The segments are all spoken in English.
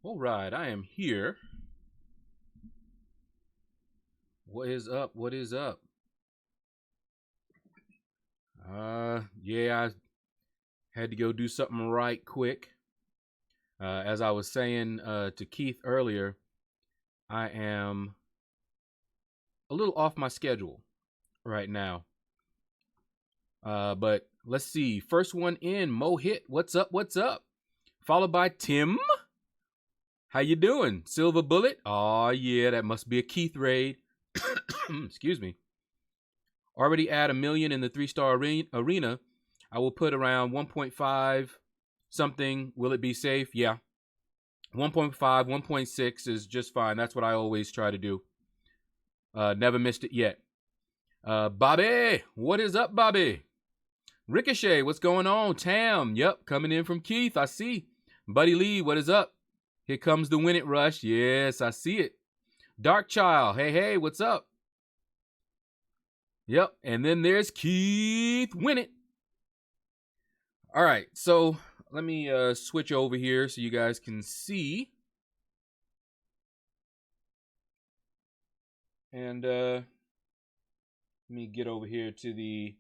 All right, I am here. What is up? What is up? Yeah, I had to go do something right quick. As I was saying to Keith earlier, I am a little off my schedule right now. But let's see. First one in, Mo Hit. What's up? What's up? Followed by Tim. How you doing? Silver Bullet. Oh yeah, that must be a Keith raid. Excuse me. Already add a million in the 3-star arena. I will put around 1.5 something. Will it be safe? Yeah. 1.5, 1.6 is just fine. That's what I always try to do. Never missed it yet. Bobby, what is up, Bobby? Ricochet, what's going on? Tam, yep, coming in from Keith. I see. Buddy Lee, what is up? Here comes the Win It Rush. Yes, I see it. Dark Child, hey, what's up? Yep, and then there's Keith Win It. All right, so let me switch over here so you guys can see. And let me get over here to the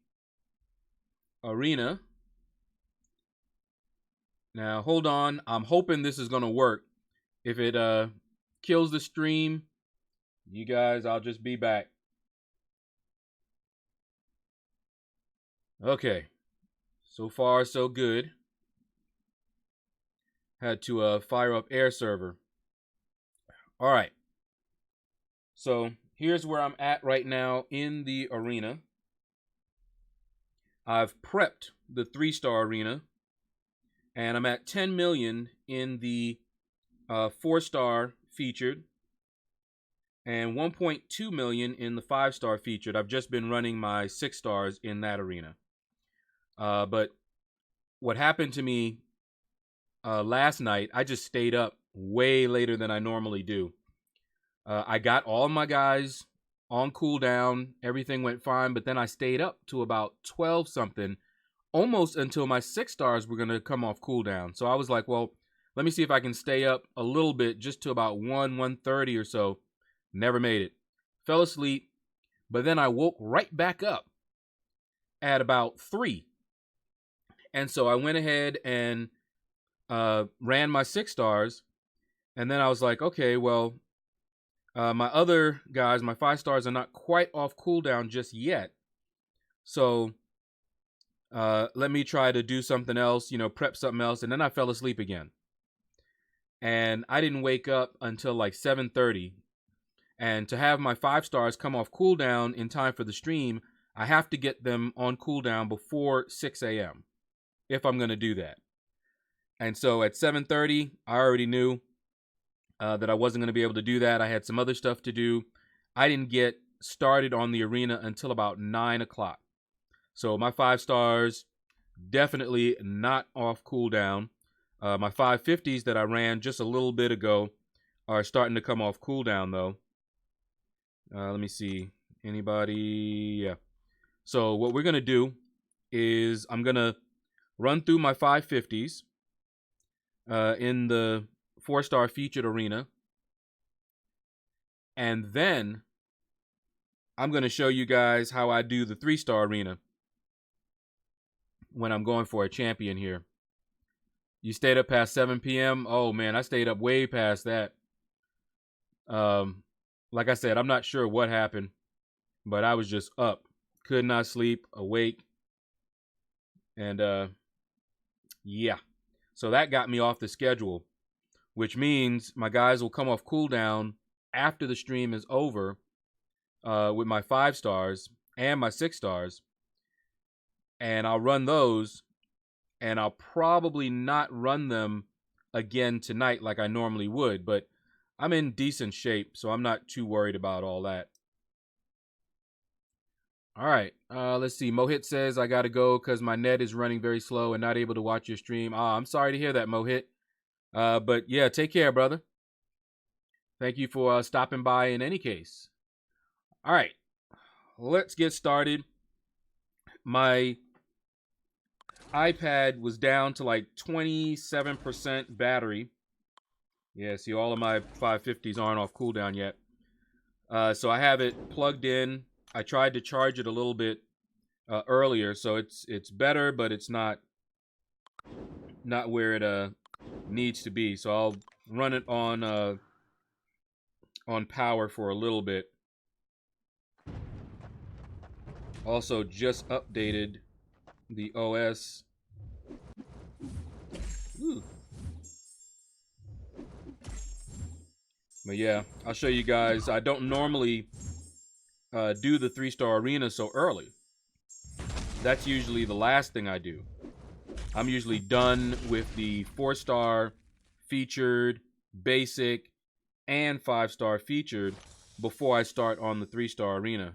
arena. Now, hold on. I'm hoping this is going to work. If it kills the stream, you guys, I'll just be back. Okay. So far, so good. Had to fire up air server. All right. So here's where I'm at right now in the arena. I've prepped the 3-star arena, and I'm at 10 million in the 4-star featured, and 1.2 million in the 5-star featured. I've just been running my 6 stars in that arena. But what happened to me last night, I just stayed up way later than I normally do. I got all my guys on cooldown. Everything went fine, but then I stayed up to about 12 something, almost until my 6 stars were going to come off cooldown. So I was like, well, let me see if I can stay up a little bit, just to about 1:30 or so. Never made it. Fell asleep, but then I woke right back up at about 3. And so I went ahead and ran my 6 stars. And then I was like, okay, well, my other guys, my 5 stars, are not quite off cooldown just yet. So let me try to do something else, prep something else. And then I fell asleep again. And I didn't wake up until like 7:30. And to have my 5 stars come off cooldown in time for the stream, I have to get them on cooldown before 6 a.m. if I'm going to do that. And so at 7:30, I already knew that I wasn't going to be able to do that. I had some other stuff to do. I didn't get started on the arena until about 9 o'clock. So my 5 stars, definitely not off cooldown. My 550s that I ran just a little bit ago are starting to come off cooldown, though. Let me see. Anybody? Yeah. So what we're going to do is I'm going to run through my 550s in the 4-star featured arena. And then I'm going to show you guys how I do the 3-star arena when I'm going for a champion here. You stayed up past 7 p.m.? Oh, man, I stayed up way past that. Like I said, I'm not sure what happened, but I was just up. Could not sleep, awake. And, yeah. So that got me off the schedule, which means my guys will come off cooldown after the stream is over with my 5 stars and my 6 stars. And I'll run those, and I'll probably not run them again tonight like I normally would, but I'm in decent shape, so I'm not too worried about all that. All right, let's see. Mohit says I got to go because my net is running very slow and not able to watch your stream. I'm sorry to hear that, Mohit. But yeah, take care, brother. Thank you for stopping by in any case. All right, let's get started. My iPad was down to like 27% battery. Yeah, see, all of my 550s aren't off cooldown yet. So I have it plugged in. I tried to charge it a little bit earlier, so it's better, but it's not where it needs to be. So I'll run it on power for a little bit. Also, just updated the OS. Ooh. But yeah, I'll show you guys. I don't normally do the 3-star arena so early. That's usually the last thing I do. I'm usually done with the 4-star featured, basic, and 5-star featured before I start on the 3-star arena.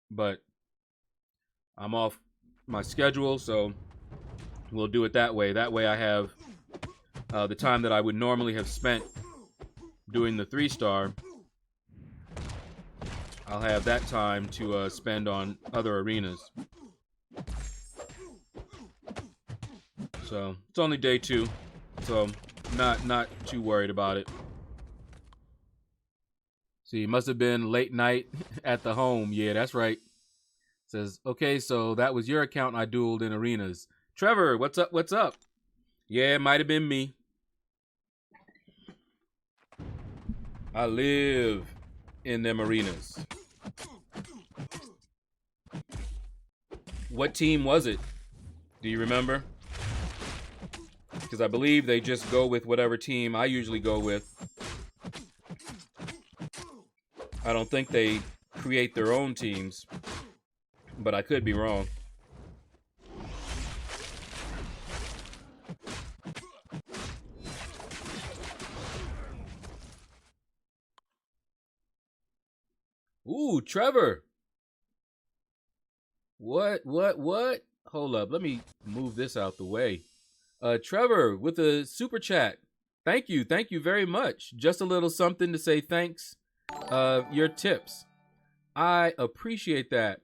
But I'm off my schedule, so we'll do it that way. That way I have the time that I would normally have spent doing the 3-star. I'll have that time to spend on other arenas. So it's only day 2, so not too worried about it. See, it must have been late night at the home. Yeah, that's right. Says, okay, so that was your account I dueled in arenas. Trevor, what's up? What's up? Yeah, it might have been me. I live in them arenas. What team was it? Do you remember? Because I believe they just go with whatever team I usually go with. I don't think they create their own teams, but I could be wrong. Ooh, Trevor. What? Hold up. Let me move this out the way. Trevor with a super chat. Thank you very much. Just a little something to say thanks. Your tips. I appreciate that.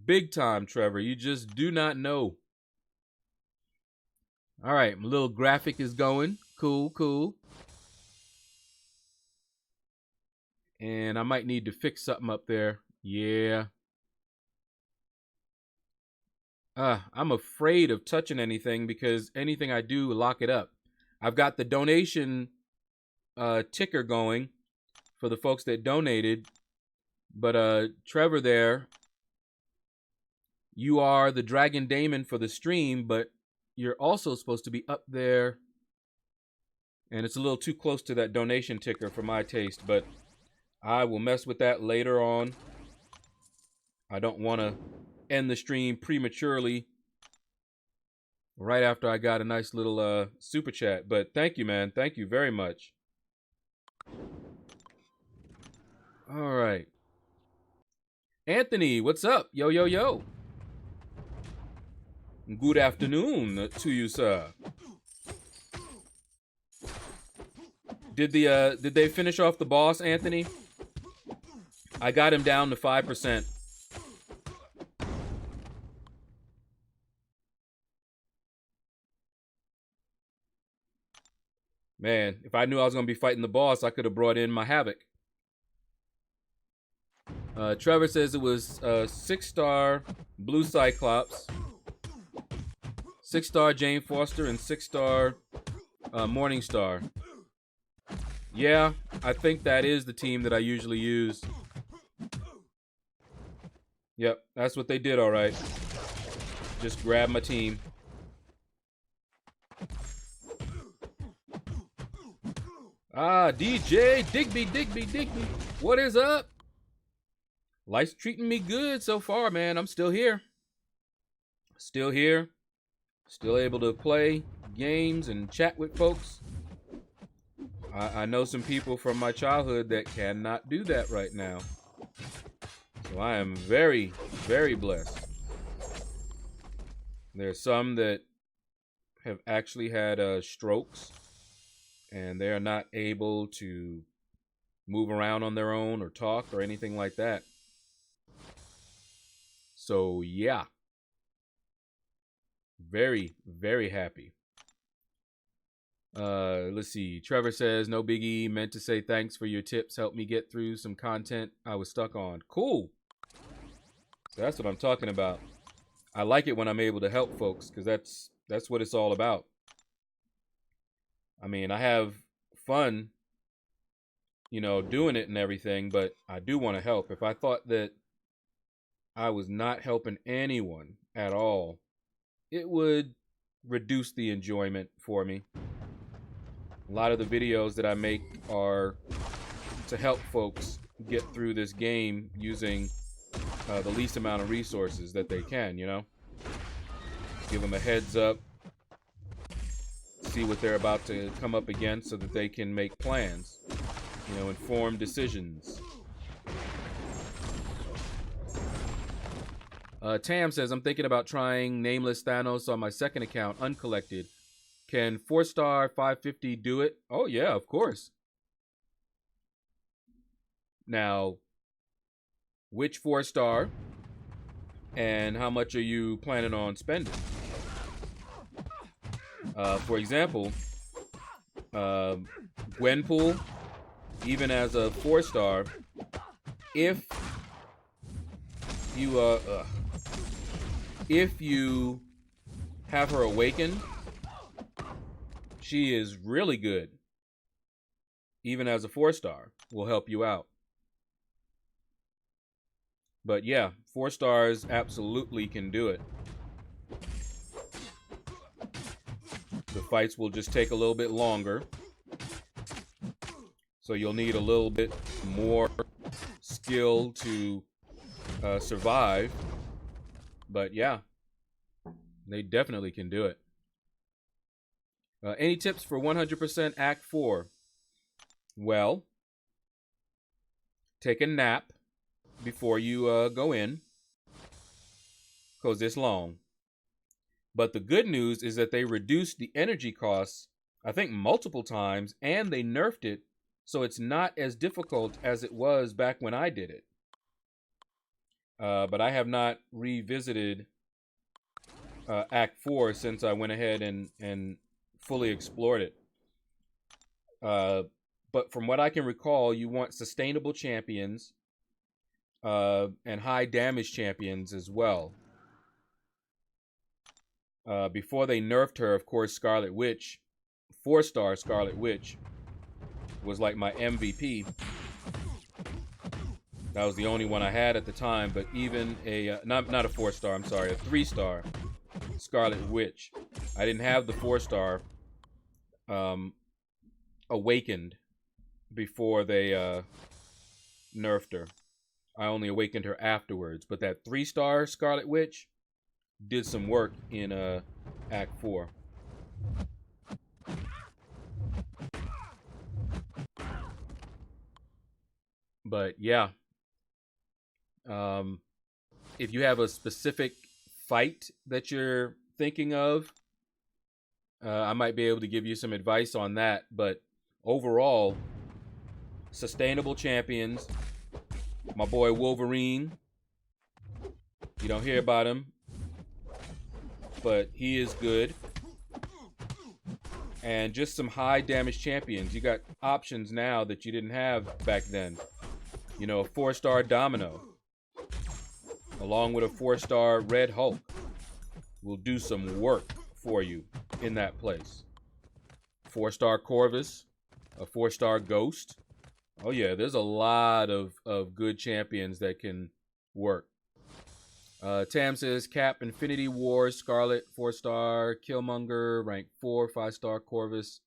Big time, Trevor. You just do not know. All right, my little graphic is going. Cool. And I might need to fix something up there. Yeah. I'm afraid of touching anything because anything I do, lock it up. I've got the donation ticker going for the folks that donated. But Trevor there, you are the Dragon Daemon for the stream, but you're also supposed to be up there. And it's a little too close to that donation ticker for my taste, but I will mess with that later on. I don't want to end the stream prematurely right after I got a nice little super chat. But thank you, man. Thank you very much. All right. Anthony, what's up? Yo. Good afternoon to you, sir. Did they finish off the boss, Anthony? I got him down to 5%. Man, if I knew I was going to be fighting the boss, I could have brought in my Havoc. Trevor says it was 6-star Blue Cyclops, 6-star Jane Foster, and 6-star Morningstar. Yeah, I think that is the team that I usually use. Yep, that's what they did, all right. Just grab my team. DJ Digby. What is up? Life's treating me good so far, man. I'm still here. Still able to play games and chat with folks. I know some people from my childhood that cannot do that right now. So I am very, very blessed. There's some that have actually had strokes, and they are not able to move around on their own or talk or anything like that. So yeah, very, very happy. Let's see. Trevor says, no biggie. Meant to say thanks for your tips. Helped me get through some content I was stuck on. Cool. So that's what I'm talking about. I like it when I'm able to help folks because that's what it's all about. I mean, I have fun, doing it and everything, but I do want to help. If I thought that I was not helping anyone at all, it would reduce the enjoyment for me. A lot of the videos that I make are to help folks get through this game using the least amount of resources that they can, Give them a heads up, see what they're about to come up against so that they can make plans, informed decisions. Tam says, I'm thinking about trying Nameless Thanos on my second account, uncollected. Can 4-star 550 do it? Oh, yeah, of course. Now, which 4-star and how much are you planning on spending? For example, Gwenpool, even as a 4-star, if you have her awakened, she is really good. Even as a 4-star, will help you out. But yeah, 4 stars absolutely can do it. The fights will just take a little bit longer. So you'll need a little bit more skill to survive. But yeah, they definitely can do it. Any tips for 100% Act 4? Well, take a nap before you go in, because it's long. But the good news is that they reduced the energy costs, I think, multiple times, and they nerfed it, so it's not as difficult as it was back when I did it. But I have not revisited Act 4 since I went ahead and fully explored it. But from what I can recall, you want sustainable champions and high damage champions as well. Before they nerfed her, of course, Scarlet Witch, 4-star Scarlet Witch, was like my MVP. That was the only one I had at the time, but even not a 4-star, I'm sorry, a 3-star Scarlet Witch. I didn't have the 4-star awakened before they nerfed her. I only awakened her afterwards, but that 3-star Scarlet Witch did some work in Act 4. But yeah, if you have a specific fight that you're thinking of, I might be able to give you some advice on that. But overall, sustainable champions. My boy Wolverine. You don't hear about him, but he is good. And just some high damage champions. You got options now that you didn't have back then. A 4-star Domino, along with a 4-star Red Hulk, will do some work for you in that place. 4-star Corvus, a 4-star Ghost. Oh yeah, there's a lot of good champions that can work. Tam says Cap, Infinity War, Scarlet, 4-star, Killmonger, rank 4, 5-star Corvus,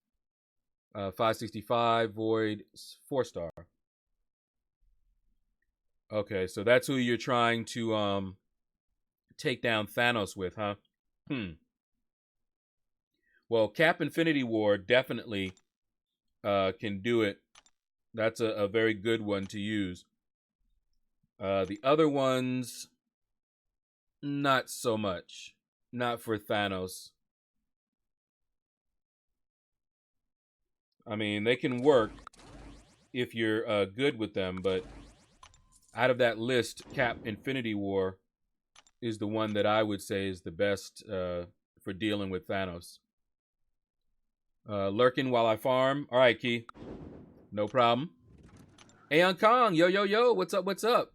565, Void, 4-star. Okay, so that's who you're trying to take down Thanos with, huh? Well, Cap Infinity War definitely can do it. That's a very good one to use. The other ones, not so much. Not for Thanos. I mean, they can work if you're good with them, but out of that list, Cap Infinity War is the one that I would say is the best for dealing with Thanos. Lurking while I farm. All right, Key. No problem. Aeon Kong, yo, yo, yo, what's up, what's up?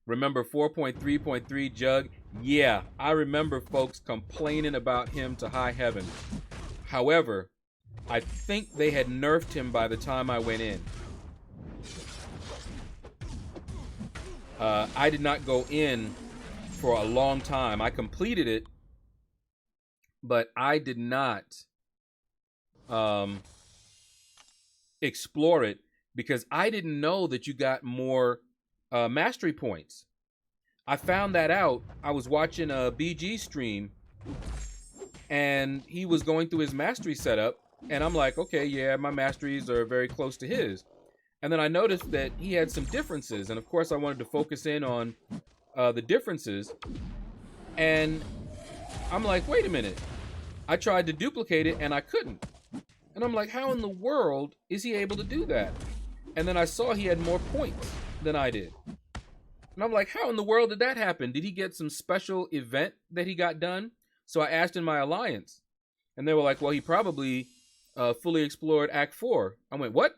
Remember 4.3.3 Jug? Yeah, I remember folks complaining about him to high heaven. However, I think they had nerfed him by the time I went in. I did not go in for a long time. I completed it, but I did not explore it because I didn't know that you got more mastery points. I found that out. I was watching a BG stream, and he was going through his mastery setup, and I'm like, okay, yeah, my masteries are very close to his. And then I noticed that he had some differences, and of course I wanted to focus in on the differences. And I'm like, wait a minute. I tried to duplicate it, and I couldn't. And I'm like, how in the world is he able to do that? And then I saw he had more points than I did. And I'm like, how in the world did that happen? Did he get some special event that he got done? So I asked in my alliance. And they were like, well, he probably fully explored Act 4. I went, what?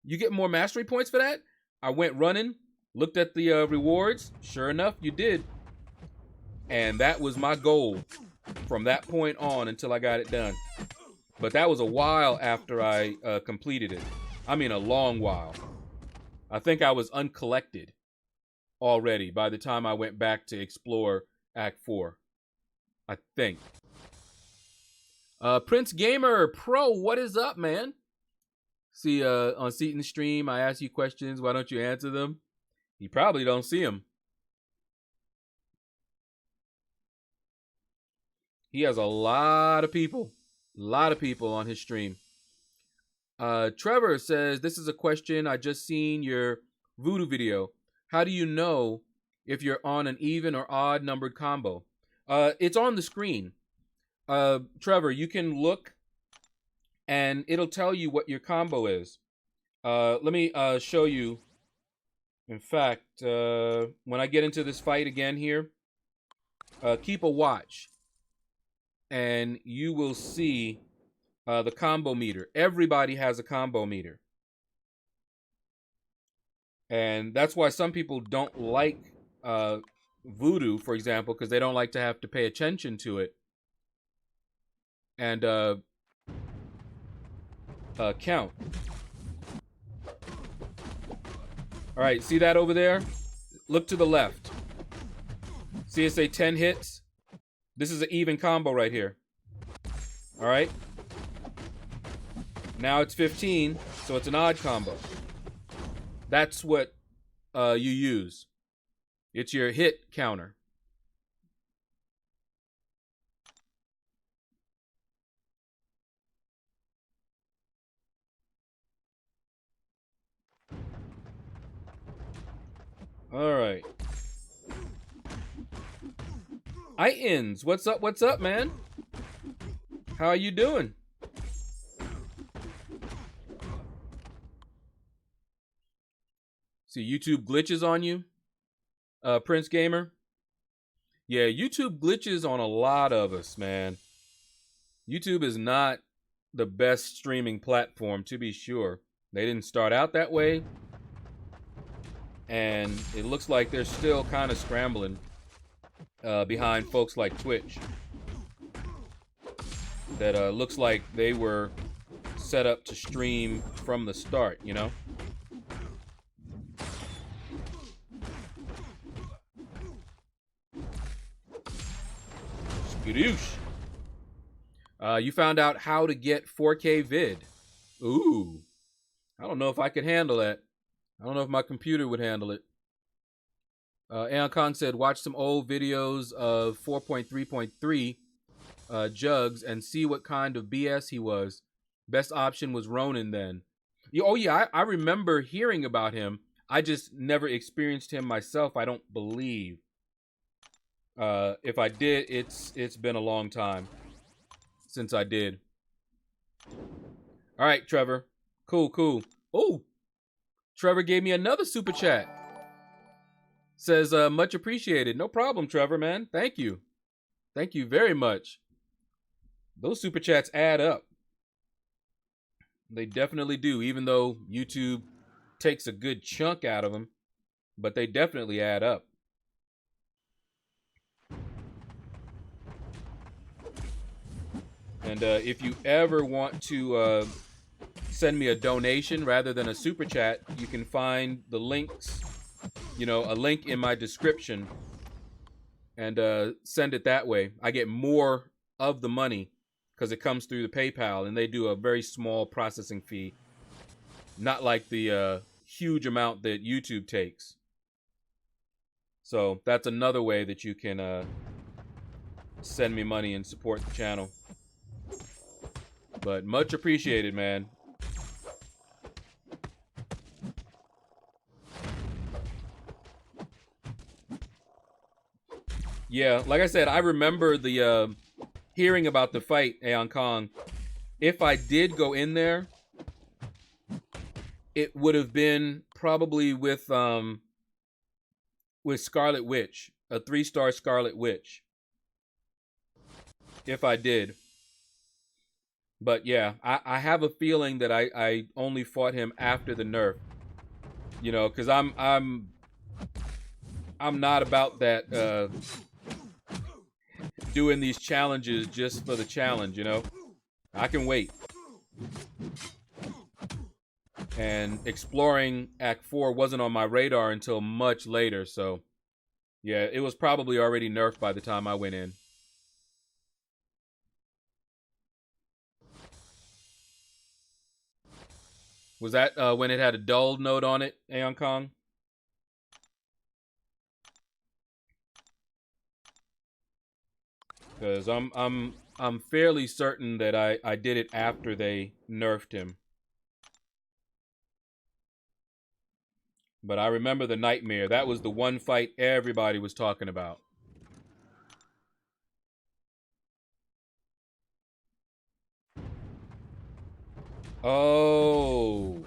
You get more mastery points for that? I went running, looked at the rewards. Sure enough, you did. And that was my goal from that point on until I got it done. But that was a while after I completed it. I mean, a long while. I think I was uncollected already by the time I went back to explore Act 4. I think. Prince Gamer Pro, what is up, man? See, on Seaton's stream, I ask you questions. Why don't you answer them? You probably don't see them. He has a lot of people on his stream. Trevor says, this is a question. I just seen your voodoo video. How do you know if you're on an even or odd numbered combo? It's on the screen. Trevor, you can look and it'll tell you what your combo is. Let me show you. In fact, when I get into this fight again here, keep a watch and you will see the combo meter. Everybody has a combo meter. And that's why some people don't like voodoo, for example, because they don't like to have to pay attention to it and count. All right, see that over there? Look to the left. See it say 10 hits? This is an even combo right here. All right. Now it's 15, so it's an odd combo. That's what you use. It's your hit counter. All right. Itins, what's up, man? How are you doing? See, YouTube glitches on you, Prince Gamer? Yeah, YouTube glitches on a lot of us, man. YouTube is not the best streaming platform, to be sure. They didn't start out that way. And it looks like they're still kind of scrambling behind folks like Twitch. That looks like they were set up to stream from the start, you know? Skadoosh. You found out how to get 4K vid. Ooh. I don't know if I could handle that. I don't know if my computer would handle it. Aeon Kong said, watch some old videos of 4.3.3 Jugs and see what kind of BS he was. Best option was Ronin then. Oh, yeah, I remember hearing about him. I just never experienced him myself, I don't believe. If I did, it's been a long time since I did. All right, Trevor. Cool. Oh, Trevor gave me another super chat. Says, much appreciated. No problem, Trevor, man. Thank you. Thank you very much. Those super chats add up. They definitely do, even though YouTube takes a good chunk out of them, but they definitely add up. And if you ever want to send me a donation rather than a super chat, you can find the links, a link in my description, and send it that way. I get more of the money because it comes through the PayPal, and they do a very small processing fee, not like the huge amount that YouTube takes. So that's another way that you can send me money and support the channel. But much appreciated, man. Yeah, like I said, I remember the hearing about the fight, Aeon Kong. If I did go in there, it would have been probably with Scarlet Witch, a 3-star Scarlet Witch. If I did. But yeah, I have a feeling that I only fought him after the nerf. Because I'm not about that doing these challenges just for the challenge, I can wait. And exploring Act 4 wasn't on my radar until much later, so yeah, it was probably already nerfed by the time I went in. Was that when it had a dull note on it, Aeon Kong? Because I'm fairly certain that I did it after they nerfed him. But I remember the Nightmare. That was the one fight everybody was talking about. Oh.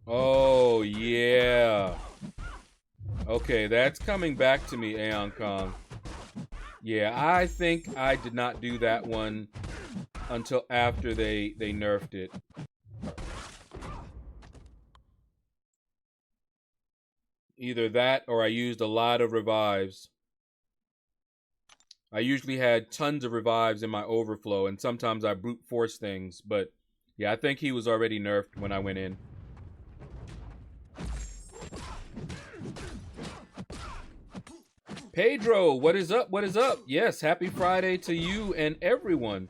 Oh, yeah. Okay, that's coming back to me, Aeon Kong. Yeah, I think I did not do that one until after they nerfed it. Either that or I used a lot of revives. I usually had tons of revives in my overflow, and sometimes I brute force things, but yeah, I think he was already nerfed when I went in. Pedro, what is up? What is up? Yes, happy Friday to you and everyone.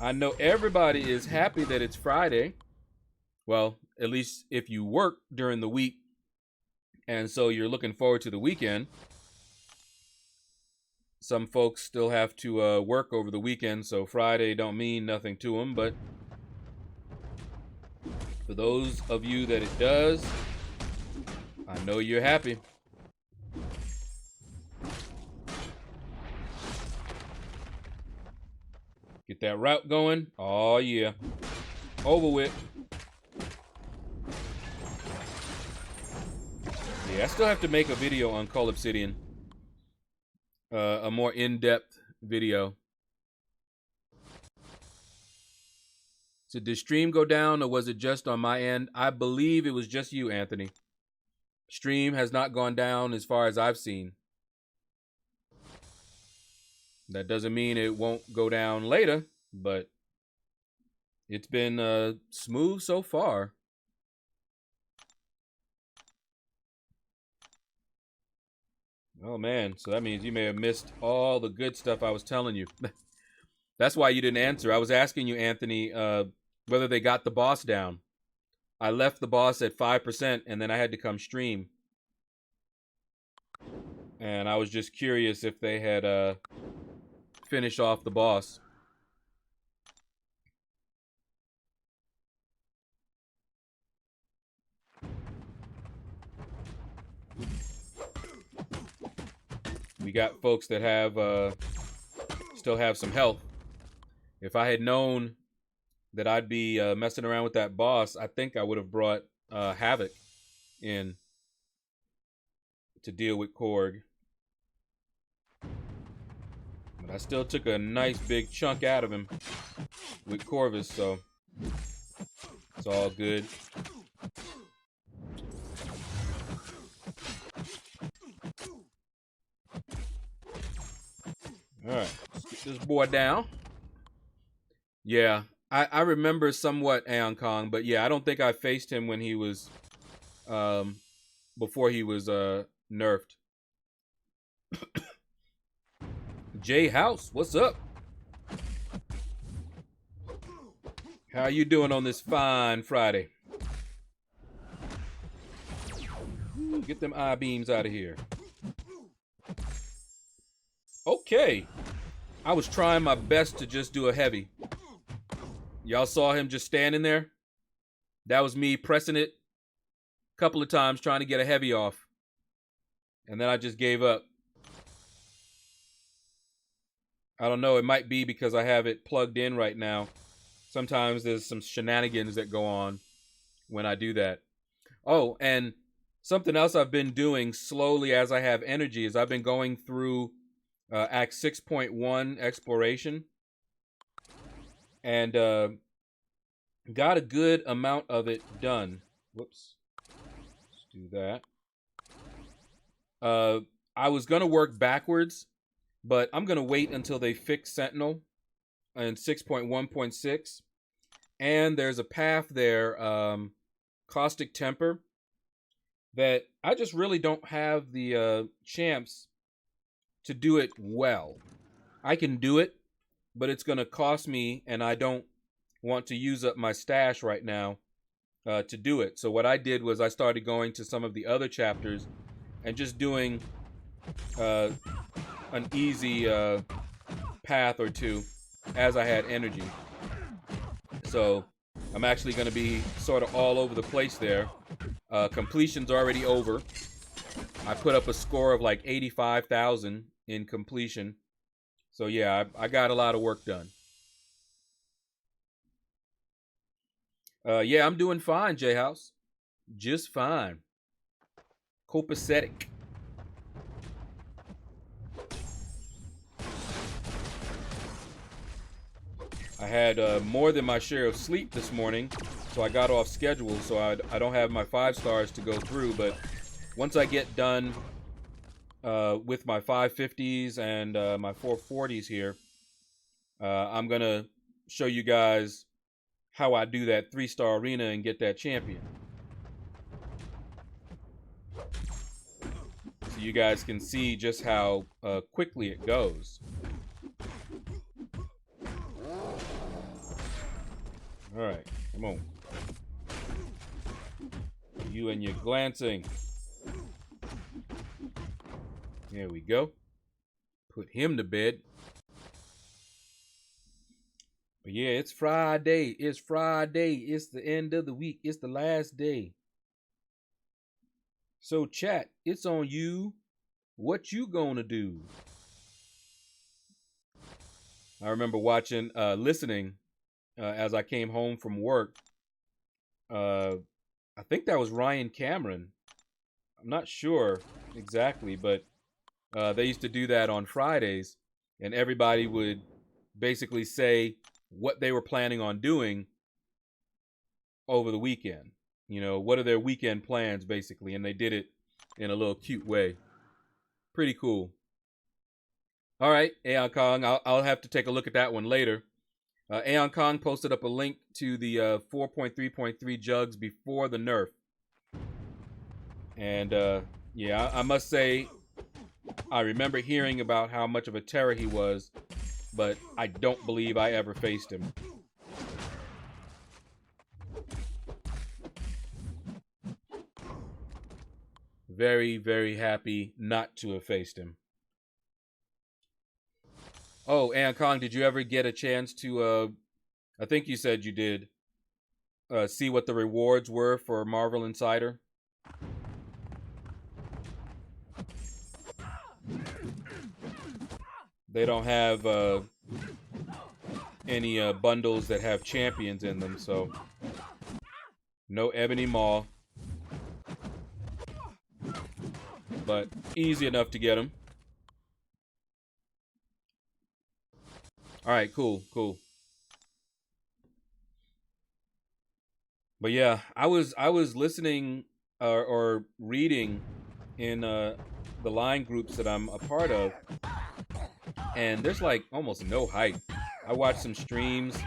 I know everybody is happy that it's Friday. Well, at least if you work during the week, and so you're looking forward to the weekend. Some folks still have to work over the weekend, so Friday don't mean nothing to them, but for those of you that it does, I know you're happy. Get that route going. Oh, yeah. Over with. Yeah, I still have to make a video on Call Obsidian. A more in-depth video. So did stream go down or was it just on my end? I believe it was just you, Anthony. Stream has not gone down as far as I've seen. That doesn't mean it won't go down later, but it's been smooth so far. Oh, man. So that means you may have missed all the good stuff I was telling you. That's why you didn't answer. I was asking you, Anthony, whether they got the boss down. I left the boss at 5%, and then I had to come stream. And I was just curious if they had finished off the boss. We got folks that have still have some health. If I had known that I'd be messing around with that boss, I think I would have brought Havoc in to deal with Korg. But I still took a nice big chunk out of him with Corvus, so It's all good. All right, let's get this boy down. Yeah, I remember somewhat Aeon Kong, but yeah, I don't think I faced him when he was, before he was nerfed. Jay House, what's up? How you doing on this fine Friday? Get them I-beams out of here. Okay. I was trying my best to just do a heavy. Y'all saw him just standing there? That was me pressing it a couple of times trying to get a heavy off. And then I just gave up. I don't know, it might be because I have it plugged in right now. Sometimes there's some shenanigans that go on when I do that. Oh, and something else I've been doing slowly as I have energy is I've been going through Act 6.1 exploration. And got a good amount of it done. Whoops. Let's do that. I was going to work backwards, but I'm going to wait until they fix Sentinel in 6.1.6. And there's a path there, Caustic Temper, that I just really don't have the champs to do it well. I can do it, but it's going to cost me, and I don't want to use up my stash right now to do it. So what I did was I started going to some of the other chapters and just doing an easy path or two as I had energy. So I'm actually going to be sort of all over the place there. Completion's already over. I put up a score of like 85,000 in completion. So yeah, I got a lot of work done. Yeah, I'm doing fine, J-House. Just fine. Copacetic. I had more than my share of sleep this morning, so I got off schedule, so I don't have my 5 stars to go through, but once I get done with my 550s and my 440s here, I'm going to show you guys how I do that 3-star arena and get that champion. So you guys can see just how quickly it goes. All right, come on. You and your glancing. There we go. Put him to bed. But yeah, it's Friday. It's Friday. It's the end of the week. It's the last day. So chat, it's on you. What you gonna do? I remember watching, listening as I came home from work. I think that was Ryan Cameron. I'm not sure exactly, but they used to do that on Fridays, and everybody would basically say what they were planning on doing over the weekend. You know, what are their weekend plans, basically, and they did it in a little cute way. Pretty cool. All right, Aeon Kong, I'll have to take a look at that one later. Aeon Kong posted up a link to the 4.3.3 jugs before the nerf. And yeah, I must say, I remember hearing about how much of a terror he was, but I don't believe I ever faced him. Very, very happy not to have faced him. Oh, Aeon Kong, did you ever get a chance to, I think you said you did, see what the rewards were for Marvel Insider? They don't have any bundles that have champions in them, so no Ebony Maw. But easy enough to get them. All right, cool. But yeah, I was listening or reading in the line groups that I'm a part of, and there's like almost no hype. I watched some streams.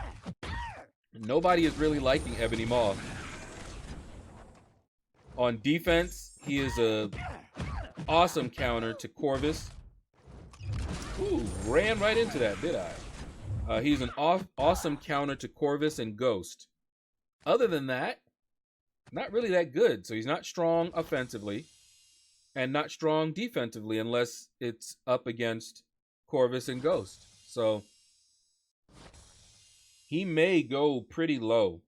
Nobody is really liking Ebony Maw. On defense, he is a awesome counter to Corvus. Ooh, ran right into that, did I? He's an awesome counter to Corvus and Ghost. Other than that, not really that good. So he's not strong offensively and not strong defensively unless it's up against Corvus and Ghost. So he may go pretty low.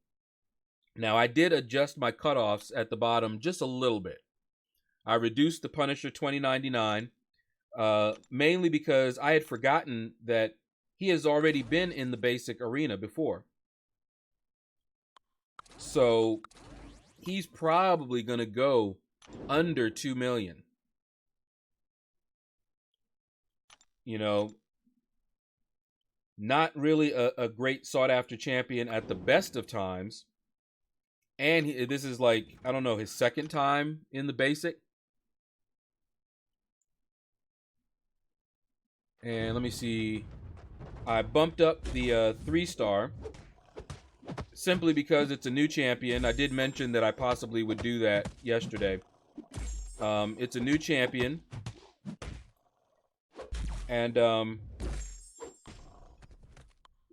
Now, I did adjust my cutoffs at the bottom just a little bit. I reduced the Punisher 2099, mainly because I had forgotten that he has already been in the basic arena before. So he's probably going to go under 2 million. You know, not really a great sought after champion at the best of times. And this is like, I don't know, his second time in the basic. And let me see. I bumped up the 3-star simply because it's a new champion. I did mention that I possibly would do that yesterday. It's a new champion. And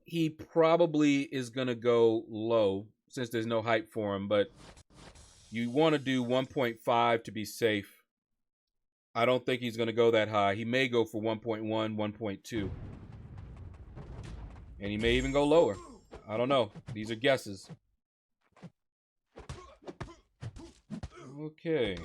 he probably is going to go low since there's no hype for him. But you want to do 1.5 to be safe. I don't think he's going to go that high. He may go for 1.1, 1.2. And he may even go lower. I don't know. These are guesses. Okay.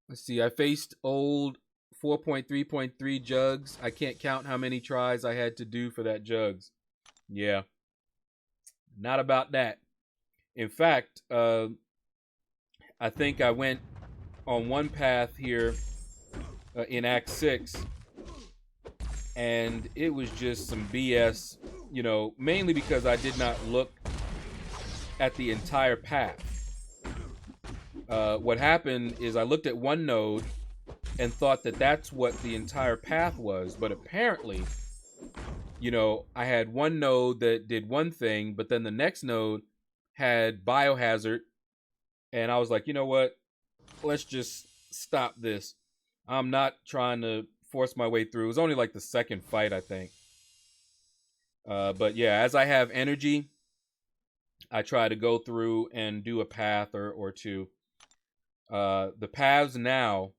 Let's see. I faced old 4.3.3 jugs. I can't count how many tries I had to do for that jugs. Yeah. Not about that. In fact, I think I went on one path here in Act 6, and it was just some BS, you know, mainly because I did not look at the entire path. What happened is I looked at one node and thought that that's what the entire path was, but apparently, you know, I had one node that did one thing, but then the next node had biohazard, and I was like, you know what, let's just stop this. I'm not trying to force my way through. It was only like the second fight, I think. But yeah, as I have energy, I try to go through and do a path or two. The paths now,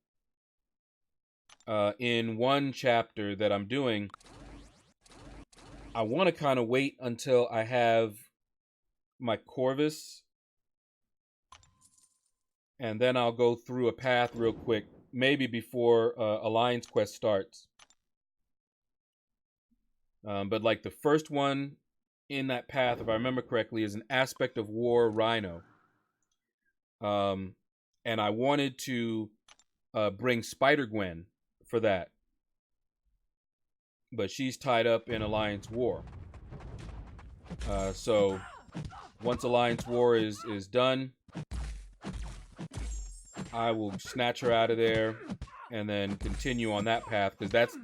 in one chapter that I'm doing, I want to kind of wait until I have my Corvus, and then I'll go through a path real quick, maybe before Alliance Quest starts. But like the first one in that path, if I remember correctly, is an Aspect of War Rhino. And I wanted to bring Spider-Gwen for that, but she's tied up in Alliance War. So once Alliance War is done, I will snatch her out of there and then continue on that path, because that's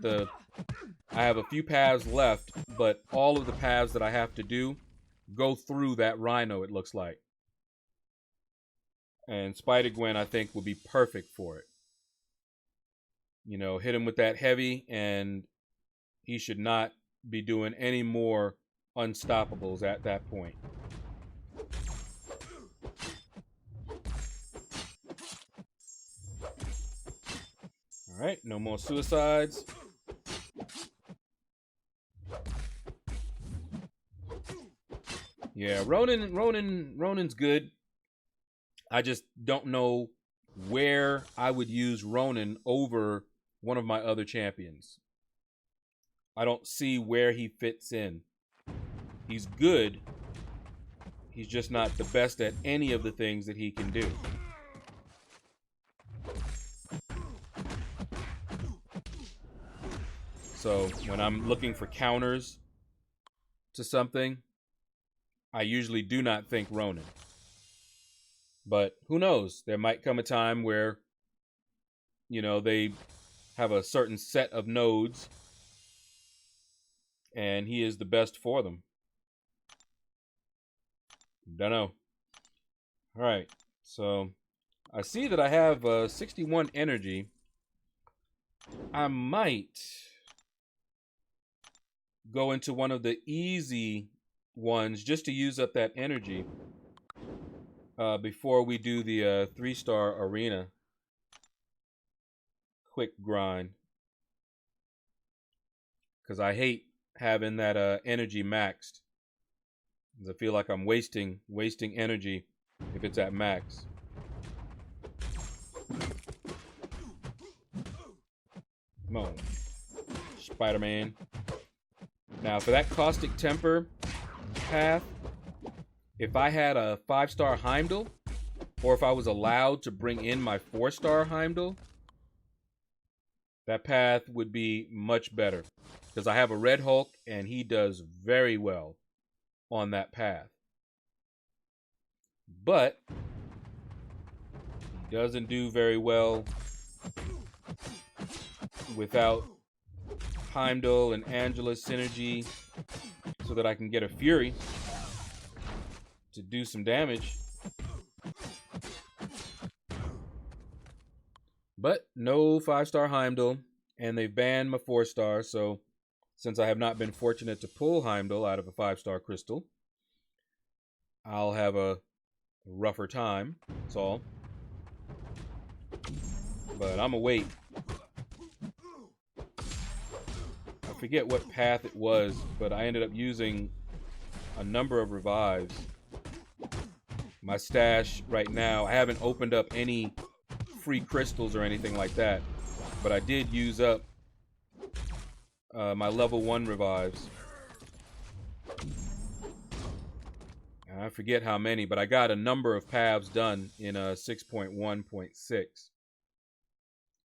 I have a few paths left, but all of the paths that I have to do go through that Rhino, it looks like. And Spider-Gwen, I think, will be perfect for it. You know, hit him with that heavy, and he should not be doing any more unstoppables at that point. All right, no more suicides. Yeah, Ronin's good. I just don't know where I would use Ronin over one of my other champions. I don't see where he fits in. He's good. He's just not the best at any of the things that he can do. So when I'm looking for counters to something, I usually do not think Ronin. But who knows? There might come a time where, they have a certain set of nodes and he is the best for them. Don't know. All right. So I see that I have 61 energy. I might go into one of the easy ones just to use up that energy before we do the 3-star arena quick grind, because I hate having that energy maxed, because I feel like I'm wasting energy if it's at max. Come on, Spider-Man. Now for that caustic temper path, if I had a 5-star Heimdall, or if I was allowed to bring in my 4-star Heimdall, that path would be much better, because I have a Red Hulk and he does very well on that path. But he doesn't do very well without Heimdall and Angela synergy, so that I can get a Fury to do some damage. But no 5-star Heimdall, and they've banned my 4-star, so since I have not been fortunate to pull Heimdall out of a 5-star crystal, I'll have a rougher time, that's all. But I'm gonna wait. I forget what path it was, but I ended up using a number of revives. My stash right now, I haven't opened up any free crystals or anything like that, but I did use up my level 1 revives. I forget how many, but I got a number of paths done in 6.1.6.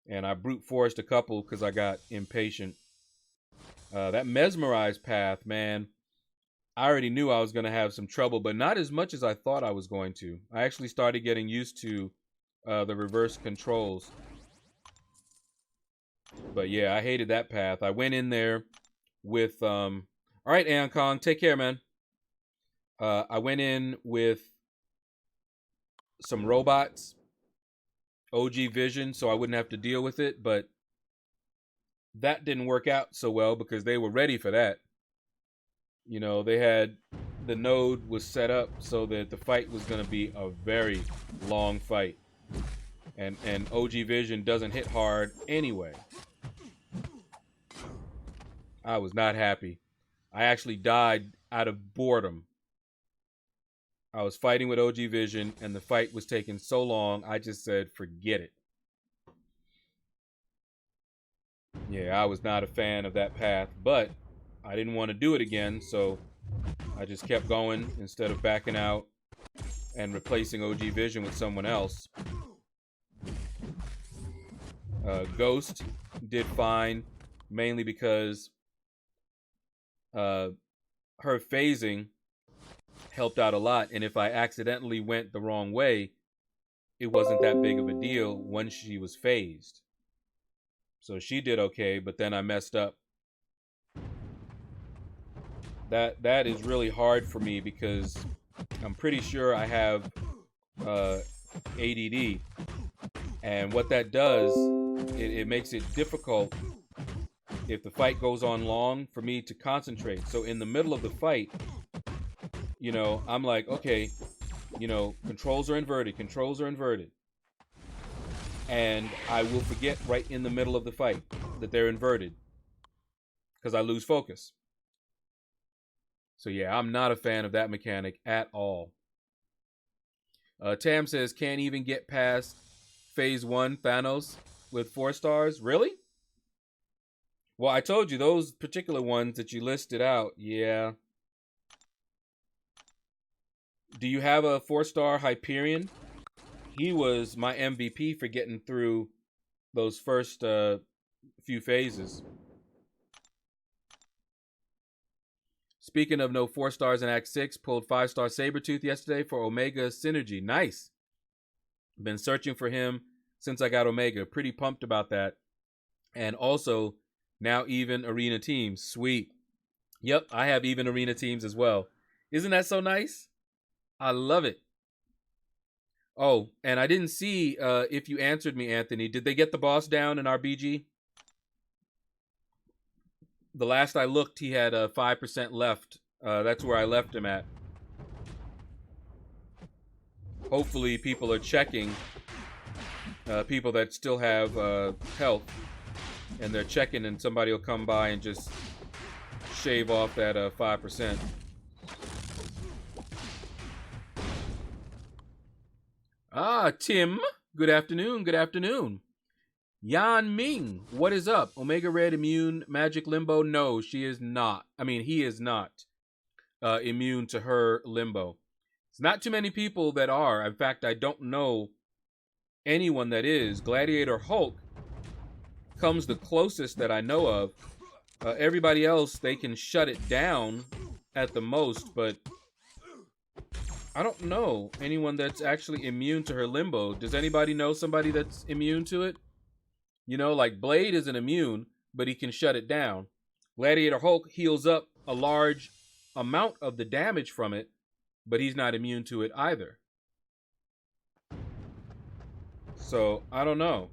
And I brute forced a couple because I got impatient. That mesmerized path, man, I already knew I was going to have some trouble, but not as much as I thought I was going to. I actually started getting used to the reverse controls. But yeah, I hated that path. I went in there with all right, Aeon Kong, take care, man. I went in with some robots, OG Vision, so I wouldn't have to deal with it, but that didn't work out so well because they were ready for that. They had, the node was set up so that the fight was going to be a very long fight. And OG Vision doesn't hit hard anyway. I was not happy. I actually died out of boredom. I was fighting with OG Vision and the fight was taking so long, I just said, forget it. Yeah, I was not a fan of that path, but I didn't want to do it again, so I just kept going instead of backing out and replacing OG Vision with someone else. Ghost did fine, mainly because her phasing helped out a lot, and if I accidentally went the wrong way, it wasn't that big of a deal once she was phased. So she did okay, but then I messed up. That is really hard for me because I'm pretty sure I have ADD, and what that does, it makes it difficult if the fight goes on long for me to concentrate. So in the middle of the fight, I'm like, okay, controls are inverted. And I will forget right in the middle of the fight that they're inverted because I lose focus. So yeah, I'm not a fan of that mechanic at all. Tam says, can't even get past phase 1 Thanos with 4 stars. Really? Well, I told you, those particular ones that you listed out, yeah. Do you have a 4-star Hyperion? He was my MVP for getting through those first few phases. Speaking of no 4 stars in Act 6, pulled 5-star Sabretooth yesterday for Omega Synergy. Nice. Been searching for him since I got Omega. Pretty pumped about that. And also, now even arena teams. Sweet. Yep, I have even arena teams as well. Isn't that so nice? I love it. Oh, and I didn't see if you answered me, Anthony. Did they get the boss down in RBG? The last I looked, he had 5% left. That's where I left him at. Hopefully people are checking. People that still have health. And they're checking and somebody will come by and just shave off that 5%. Ah, Tim. Good afternoon. Good afternoon. Yan Ming, what is up? Omega Red immune magic limbo? No, she is not. I mean, he is not immune to her limbo. It's not too many people that are. In fact, I don't know anyone that is. Gladiator Hulk comes the closest that I know of. Everybody else, they can shut it down at the most, but I don't know anyone that's actually immune to her limbo. Does anybody know somebody that's immune to it? You know, like Blade isn't immune, but he can shut it down. Gladiator Hulk heals up a large amount of the damage from it, but he's not immune to it either. So, I don't know.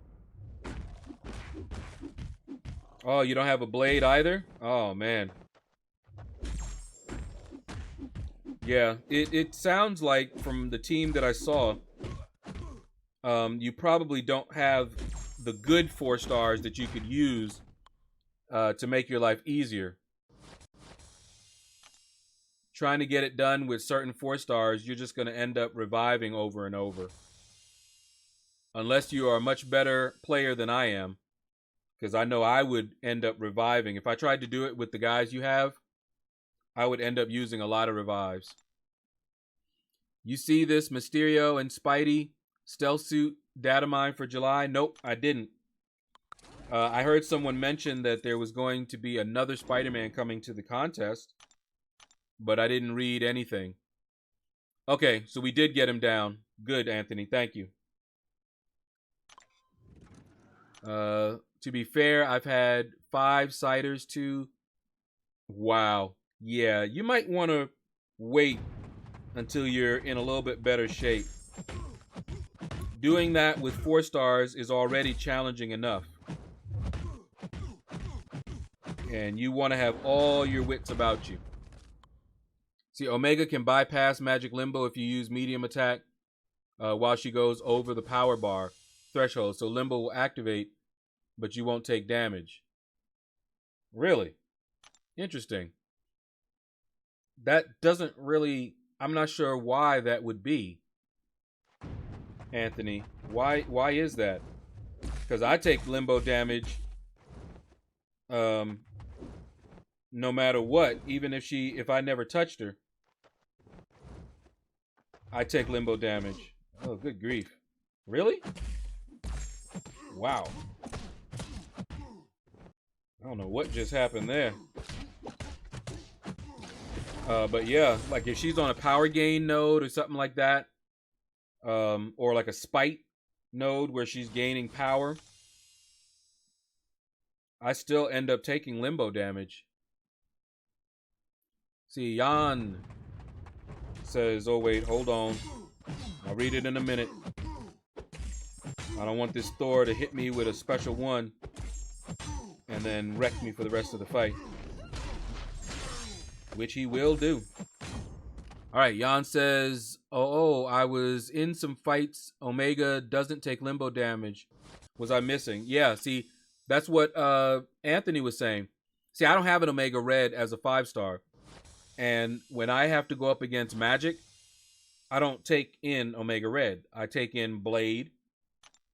Oh, you don't have a Blade either? Oh, man. Yeah, it sounds like from the team that I saw, you probably don't have the good 4 stars that you could use to make your life easier. Trying to get it done with certain 4 stars, you're just going to end up reviving over and over. Unless you are a much better player than I am. Because I know I would end up reviving. If I tried to do it with the guys you have, I would end up using a lot of revives. You see this Mysterio and Spidey stealth suit data mine for July? Nope, I didn't. I heard someone mention that there was going to be another Spider-Man coming to the contest, but I didn't read anything. Okay, so we did get him down. Good, Anthony. Thank you. To be fair, I've had 5 ciders too. Wow. Yeah, you might want to wait until you're in a little bit better shape. Doing that with 4 stars is already challenging enough. And you want to have all your wits about you. See, Omega can bypass Magic Limbo if you use medium attack while she goes over the power bar threshold. So Limbo will activate, but you won't take damage. Really? Interesting. That doesn't really... I'm not sure why that would be, Anthony. Why is that? Because I take limbo damage no matter what. Even if I never touched her, I take limbo damage. Oh, good grief. Really? Wow. I don't know what just happened there. But yeah, like if she's on a power gain node or something like that, or like a spite node where she's gaining power, I still end up taking limbo damage. See, Jan says, oh wait, hold on. I'll read it in a minute. I don't want this Thor to hit me with a special one and then wreck me for the rest of the fight. Which he will do. Alright, Jan says, oh, I was in some fights. Omega doesn't take limbo damage. Was I missing? Yeah, see, that's what Anthony was saying. See, I don't have an Omega Red as a 5-star. And when I have to go up against Magic, I don't take in Omega Red. I take in Blade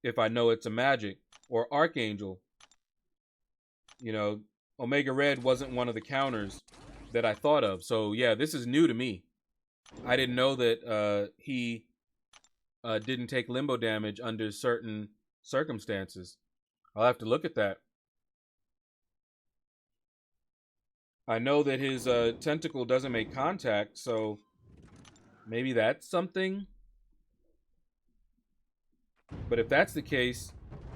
if I know it's a Magic, or Archangel. You know, Omega Red wasn't one of the counters that I thought of. So yeah, this is new to me. I didn't know that he didn't take limbo damage under certain circumstances. I'll have to look at that. I know that his tentacle doesn't make contact, so maybe that's something. But if that's the case,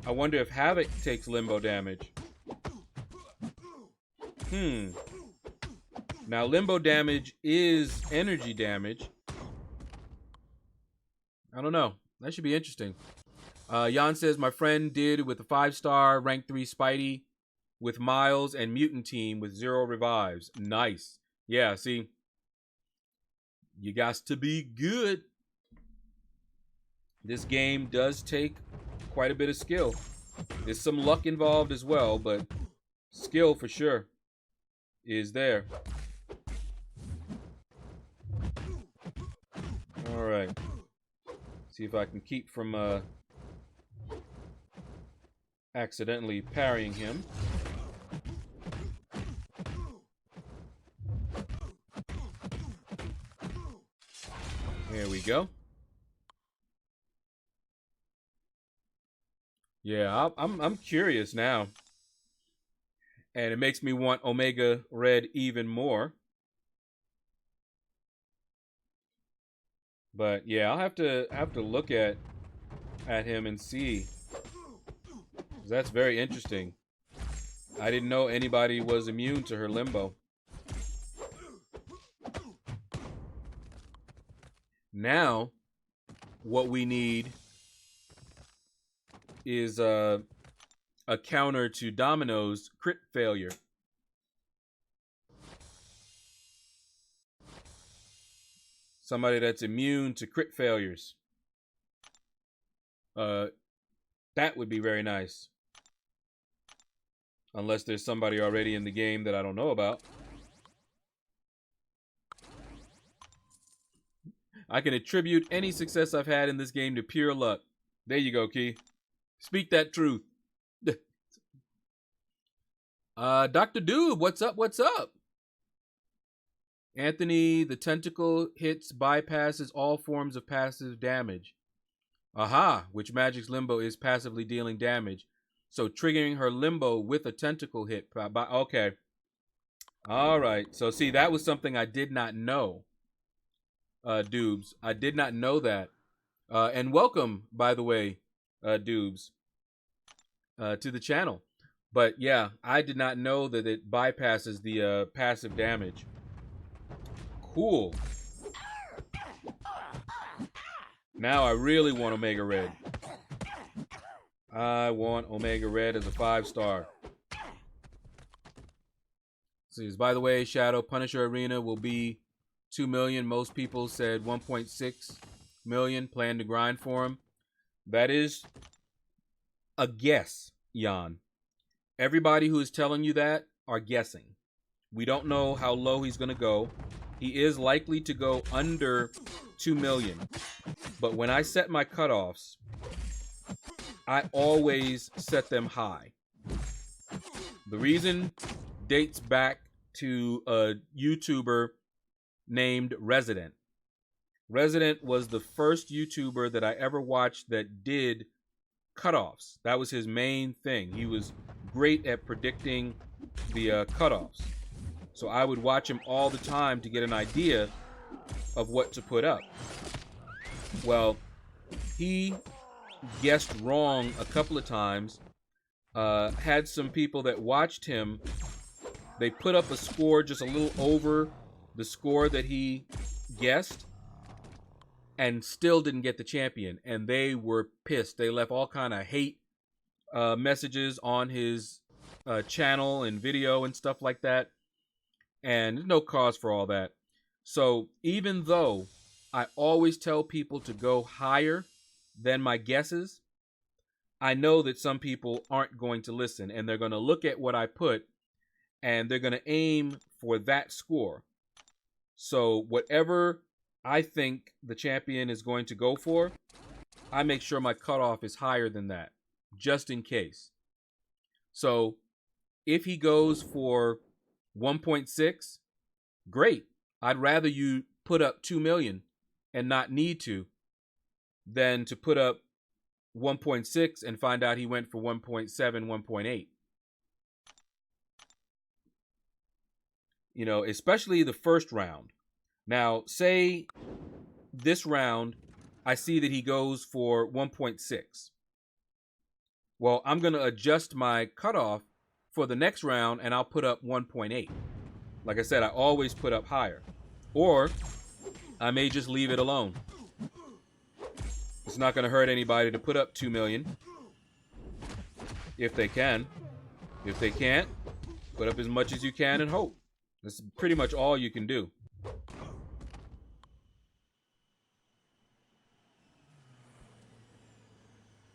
I wonder if Havoc takes limbo damage. Now, limbo damage is energy damage. I don't know. That should be interesting. Jan says, my friend did with a 5-star rank 3 Spidey with Miles and Mutant Team with 0 revives. Nice. Yeah, see, you got to be good. This game does take quite a bit of skill. There's some luck involved as well, but skill for sure is there. All right. See if I can keep from accidentally parrying him. There we go. Yeah, I'm curious now. And it makes me want Omega Red even more. But yeah, I'll have to look at him and see. That's very interesting. I didn't know anybody was immune to her limbo. Now, what we need is a counter to Domino's crit failure. Somebody that's immune to crit failures. That would be very nice. Unless there's somebody already in the game that I don't know about. I can attribute any success I've had in this game to pure luck. There you go, Key. Speak that truth. Dr. Doob, what's up? What's up? Anthony, the tentacle hits bypasses all forms of passive damage. Aha, which Magic's limbo is passively dealing damage. So triggering her limbo with a tentacle hit. Okay. All right. So see, that was something I did not know. Doobs. I did not know that. And welcome, by the way, Doobs, to the channel. But yeah, I did not know that it bypasses the passive damage. Cool. Now I really want Omega Red. I want Omega Red as a 5-star. So, by the way, Shadow Punisher Arena will be 2 million. Most people said 1.6 million. Plan to grind for him. That is a guess, Jan. Everybody who is telling you that are guessing. We don't know how low he's going to go. He is likely to go under 2 million. But when I set my cutoffs, I always set them high. The reason dates back to a YouTuber named Resident. Resident was the first YouTuber that I ever watched that did cutoffs. That was his main thing. He was great at predicting the cutoffs. So I would watch him all the time to get an idea of what to put up. Well, he guessed wrong a couple of times. Had some people that watched him. They put up a score just a little over the score that he guessed and still didn't get the champion. And they were pissed. They left all kind of hate messages on his channel and video and stuff like that. And there's no cause for all that. So even though I always tell people to go higher than my guesses, I know that some people aren't going to listen, and they're going to look at what I put and they're going to aim for that score. So whatever I think the champion is going to go for, I make sure my cutoff is higher than that, just in case. So if he goes for 1.6, great. I'd rather you put up 2 million and not need to than to put up 1.6 and find out he went for 1.7, 1.8. You know, especially the first round. Now, say this round, I see that he goes for 1.6. Well, I'm going to adjust my cutoff for the next round and I'll put up 1.8. Like I said, I always put up higher. Or I may just leave it alone. It's not going to hurt anybody to put up 2 million. If they can. If they can't, put up as much as you can and hope. That's pretty much all you can do.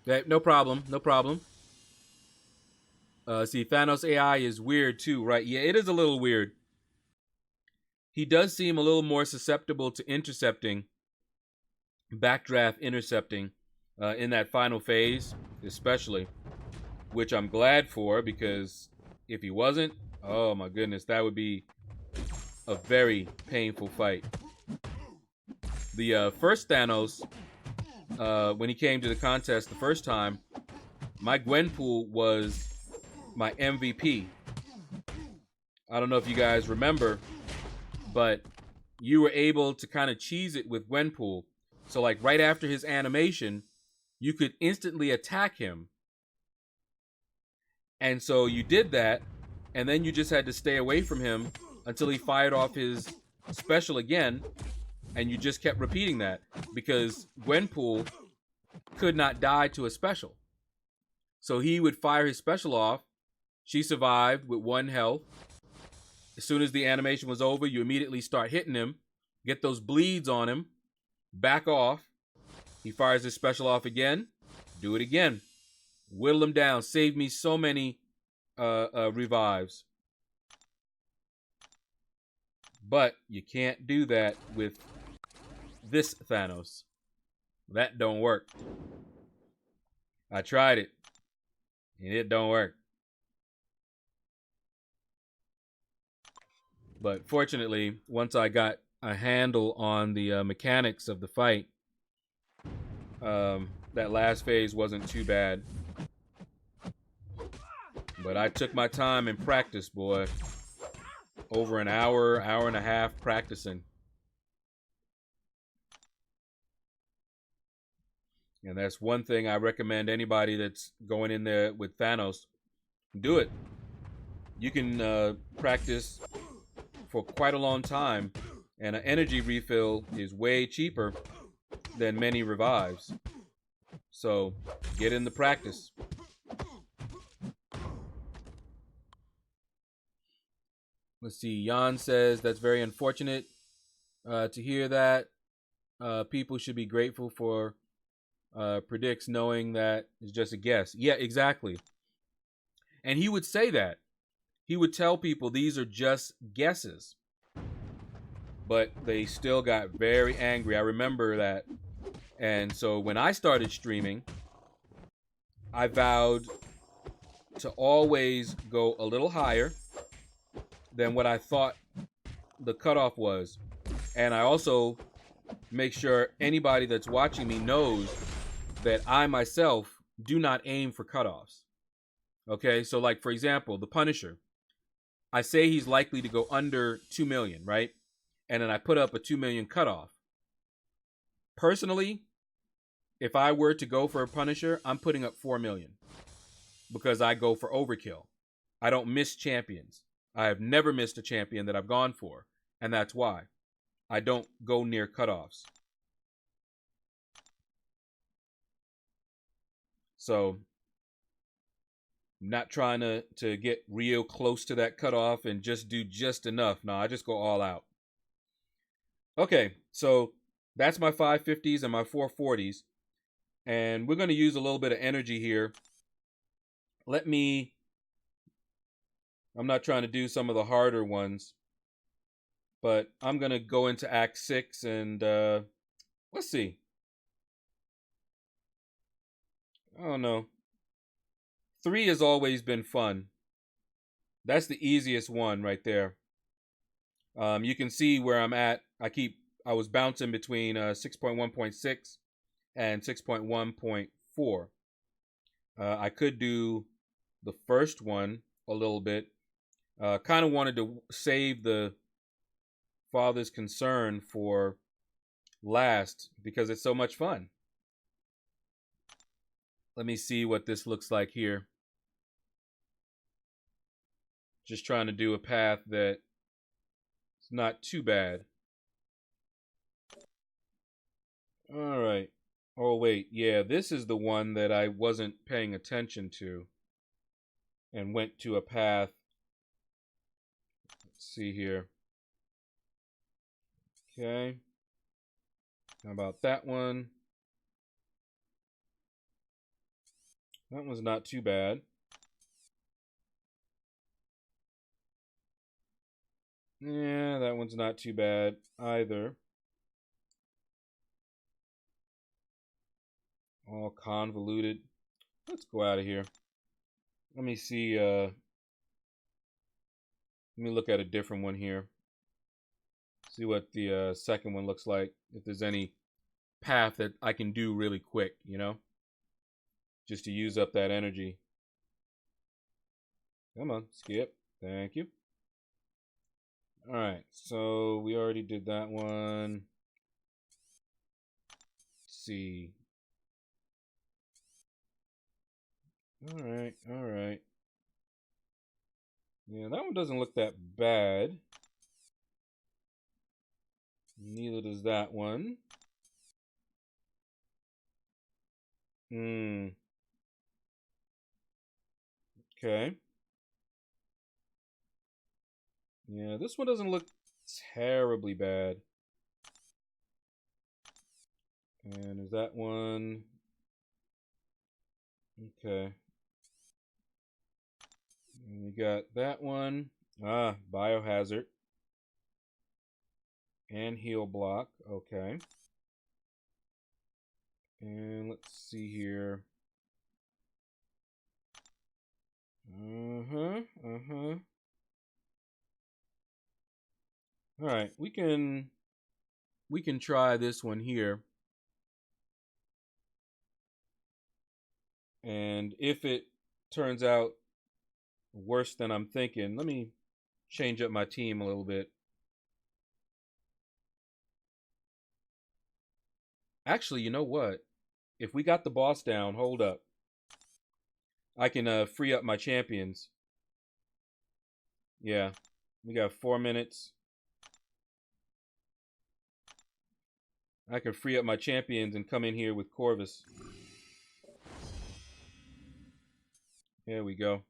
Okay, no problem. No problem. See, Thanos AI is weird too, right? Yeah, it is a little weird. He does seem a little more susceptible to intercepting, backdraft intercepting, in that final phase, especially, which I'm glad for, because if he wasn't, oh my goodness, that would be a very painful fight. The first Thanos, when he came to the contest the first time, my Gwenpool was my MVP. I don't know if you guys remember, but you were able to kind of cheese it with Gwenpool. So like right after his animation, you could instantly attack him. And so you did that, and then you just had to stay away from him until he fired off his special again, and you just kept repeating that because Gwenpool could not die to a special. So he would fire his special off. She survived with 1 health. As soon as the animation was over, you immediately start hitting him, get those bleeds on him, back off. He fires his special off again, do it again. Whittle him down, saved me so many revives. But you can't do that with this Thanos. That don't work. I tried it, and it don't work. But fortunately, once I got a handle on the mechanics of the fight, that last phase wasn't too bad. But I took my time and practiced, boy. Over an hour, hour and a half practicing. And that's one thing I recommend anybody that's going in there with Thanos. Do it. You can practice for quite a long time, and an energy refill is way cheaper than many revives. So get in the practice. Let's see. Jan says that's very unfortunate to hear that. People should be grateful for predicts knowing that it's just a guess. Yeah, exactly. And he would say that. He would tell people these are just guesses. But they still got very angry. I remember that. And so when I started streaming, I vowed to always go a little higher than what I thought the cutoff was. And I also make sure anybody that's watching me knows that I myself do not aim for cutoffs. Okay, so like for example, the Punisher. I say he's likely to go under 2 million, right? And then I put up a 2 million cutoff. Personally, if I were to go for a Punisher, I'm putting up 4 million because I go for overkill. I don't miss champions. I have never missed a champion that I've gone for, and that's why I don't go near cutoffs. So I'm not trying to get real close to that cutoff and just do just enough. No, I just go all out. Okay, so that's my 550s and my 440s. And we're going to use a little bit of energy here. I'm not trying to do some of the harder ones, but I'm going to go into Act 6 and let's see. I don't know. 3 has always been fun. That's the easiest one right there. You can see where I'm at. I was bouncing between 6.1.6 and 6.1.4. I could do the first one a little bit, Kind of wanted to save the father's concern for last because it's so much fun. Let me see what this looks like here. Just trying to do a path that's not too bad. All right. Oh, wait. Yeah, this is the one that I wasn't paying attention to and went to a path. Let's see here. Okay. How about that one? That one's not too bad. Yeah, that one's not too bad either. All convoluted. Let's go out of here. Let me see. Let me look at a different one here. See what the second one looks like. If there's any path that I can do really quick, you know? Just to use up that energy. Come on, skip. Thank you. All right, so we already did that one. Let's see. All right. Yeah, that one doesn't look that bad. Neither does that one. Okay. Yeah, this one doesn't look terribly bad. And is that one? Okay. And we got that one. Biohazard. And heal block. Okay. And let's see here. All right, we can try this one here. And if it turns out worse than I'm thinking, let me change up my team a little bit. Actually, you know what? If we got the boss down, hold up. I can free up my champions. Yeah, we got 4 minutes. I can free up my champions and come in here with Corvus. There we go.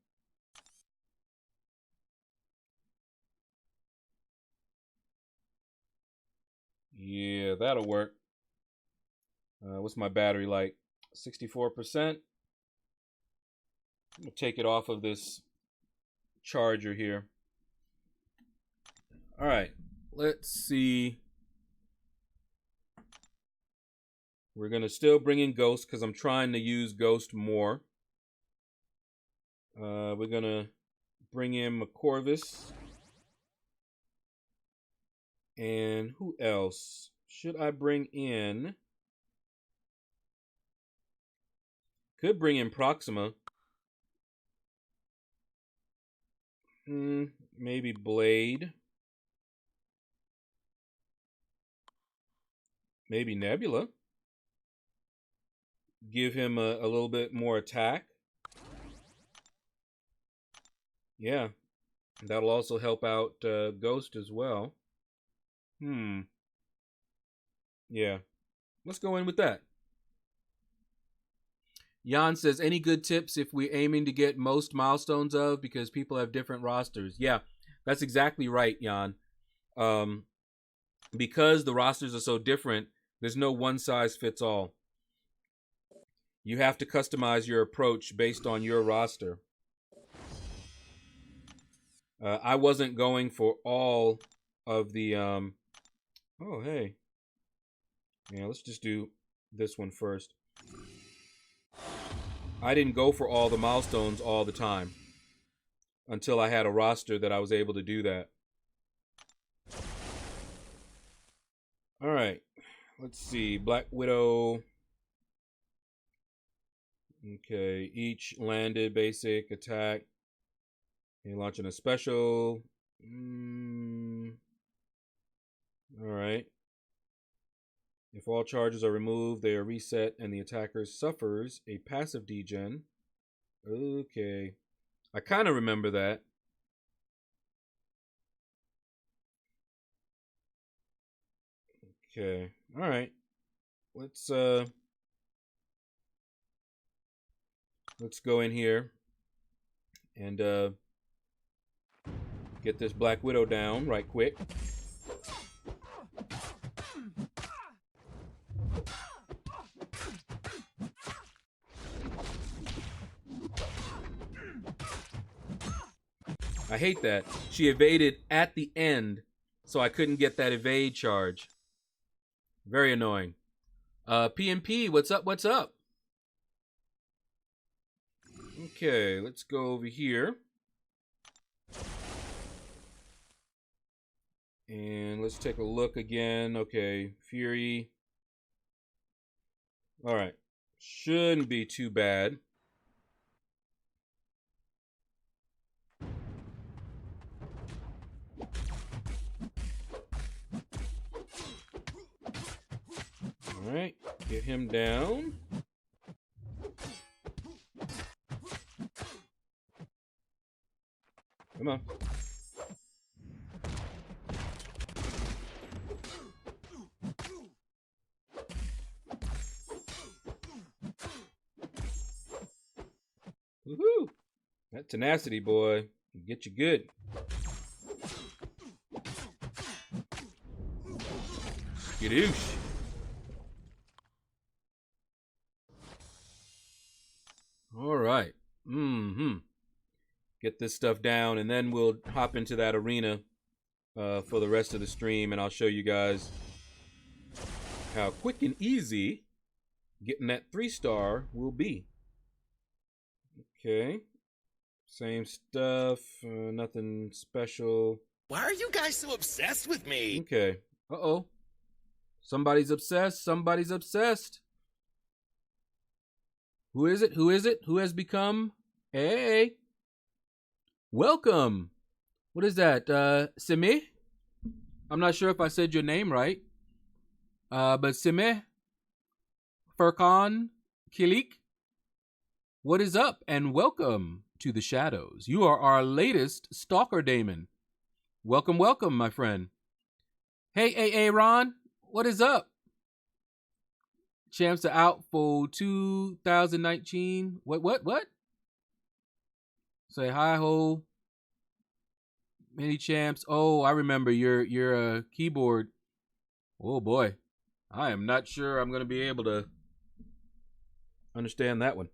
Yeah, that'll work. What's my battery like? 64%. I'm going to take it off of this charger here. All right, let's see. We're going to still bring in Ghost because I'm trying to use Ghost more. We're going to bring in McCorvus. And who else should I bring in? Could bring in Proxima. Maybe Blade. Maybe Nebula. Give him a little bit more attack. Yeah, that'll also help out Ghost as well. Yeah, let's go in with that. Jan says, any good tips if we're aiming to get most milestones of, because people have different rosters? Yeah, that's exactly right, Jan. Because the rosters are so different, there's no one size fits all. You have to customize your approach based on your roster. I wasn't going for all of the... Oh, hey. Yeah, let's just do this one first. I didn't go for all the milestones all the time until I had a roster that I was able to do that. All right. Let's see. Black Widow. Okay. Each landed basic attack. Okay, launching a special. All right. If all charges are removed, they are reset and the attacker suffers a passive degen. Okay. I kind of remember that. Okay. All right. Let's go in here and get this Black Widow down right quick. I hate that. She evaded at the end, so I couldn't get that evade charge. Very annoying. PNP, what's up? What's up? Okay, let's go over here. And let's take a look again. Okay, Fury. All right. Shouldn't be too bad. All right, get him down. Come on. Woohoo! That tenacity, boy, can get you good. Skadoosh. All right. Get this stuff down, and then we'll hop into that arena for the rest of the stream, and I'll show you guys how quick and easy getting that 3-star will be. Okay. Same stuff. Nothing special. Why are you guys so obsessed with me? Okay. Uh-oh. Somebody's obsessed. Somebody's obsessed. Who is it? Who is it? Who has become? Hey. Welcome. What is that? Sime? I'm not sure if I said your name right. But Sime? Furkan? Kilik? What is up? And welcome to the Shadows. You are our latest Stalker Daemon. Welcome, welcome, my friend. Hey, Ron. What is up? Champs are out for 2019. What? Say hi ho. Mini champs. Oh, I remember your keyboard. Oh boy. I am not sure I'm gonna be able to understand that one.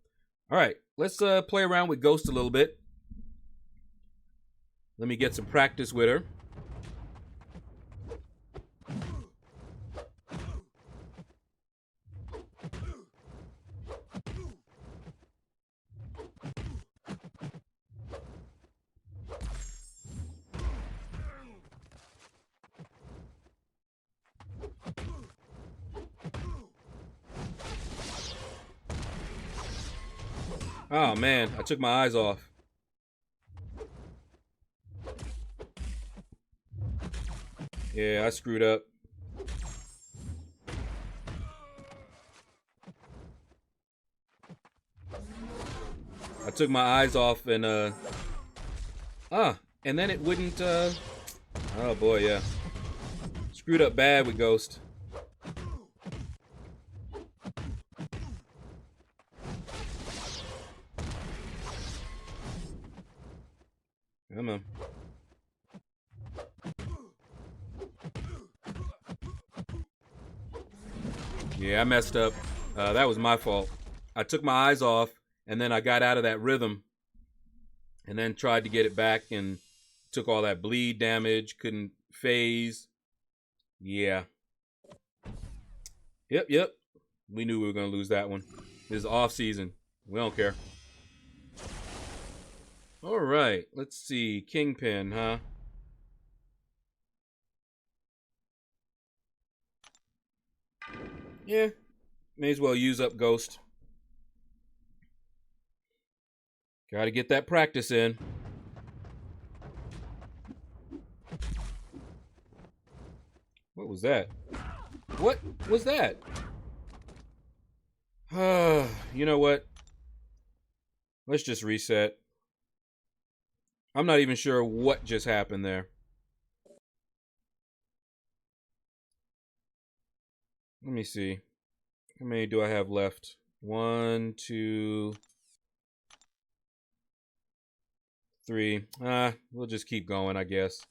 All right, let's play around with Ghost a little bit. Let me get some practice with her. Oh man, I took my eyes off. Yeah, I screwed up. I took my eyes off and and then it wouldn't oh boy, yeah. Screwed up bad with Ghost. Come on. Yeah, I messed up. That was my fault. I took my eyes off, and then I got out of that rhythm, and then tried to get it back, and took all that bleed damage, couldn't phase. Yeah. Yep. We knew we were going to lose that one. This is off season. We don't care. All right, let's see. Kingpin, huh? Yeah, may as well use up Ghost. Gotta get that practice in. was that? What was that? You know what? Let's just reset. I'm not even sure what just happened there. Let me see. How many do I have left? 1, 2, 3. We'll just keep going, I guess.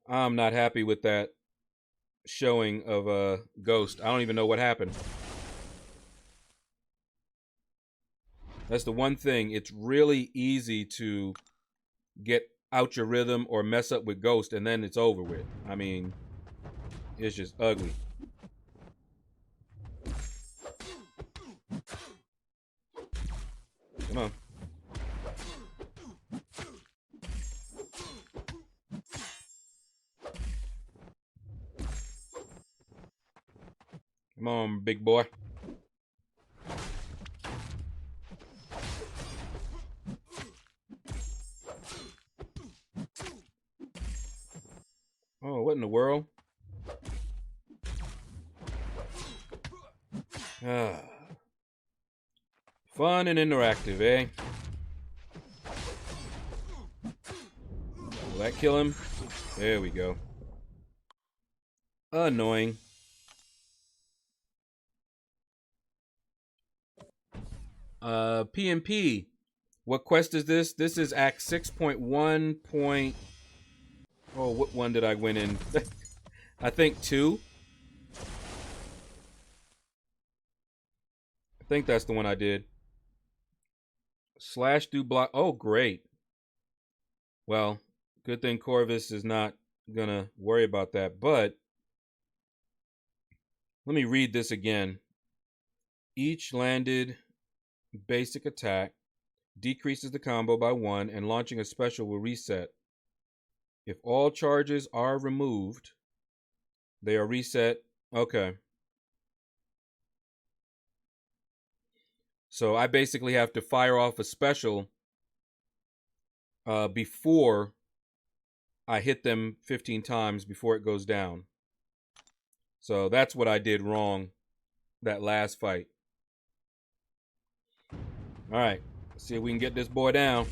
I'm not happy with that showing of a ghost. I don't even know what happened. That's the one thing. It's really easy to get out your rhythm or mess up with ghost, and then it's over with. I mean, it's just ugly. Come on. Come on, big boy. Oh, what in the world? Fun and interactive, eh? Will that kill him? There we go. Annoying. PMP. What quest is this? This is Act 6.1. Oh, what one did I win in? I think 2. I think that's the one I did. Slash do block. Oh, great. Well, good thing Corvus is not gonna worry about that, but let me read this again. Each landed basic attack decreases the combo by 1, and launching a special will reset. If all charges are removed, they are reset. Okay. So I basically have to fire off a special before I hit them 15 times before it goes down. So that's what I did wrong that last fight. All right, let's see if we can get this boy down.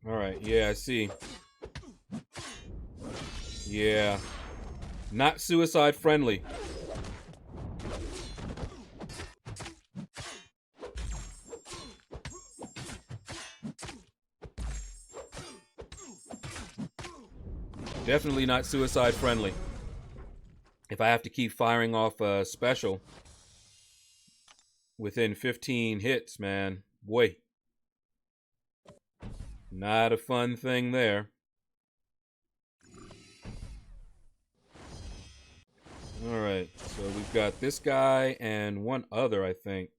All right, yeah, I see. Yeah, not suicide friendly. Definitely not suicide friendly. If I have to keep firing off a special within 15 hits, man, boy. Not a fun thing there. All right, so we've got this guy and one other, I think.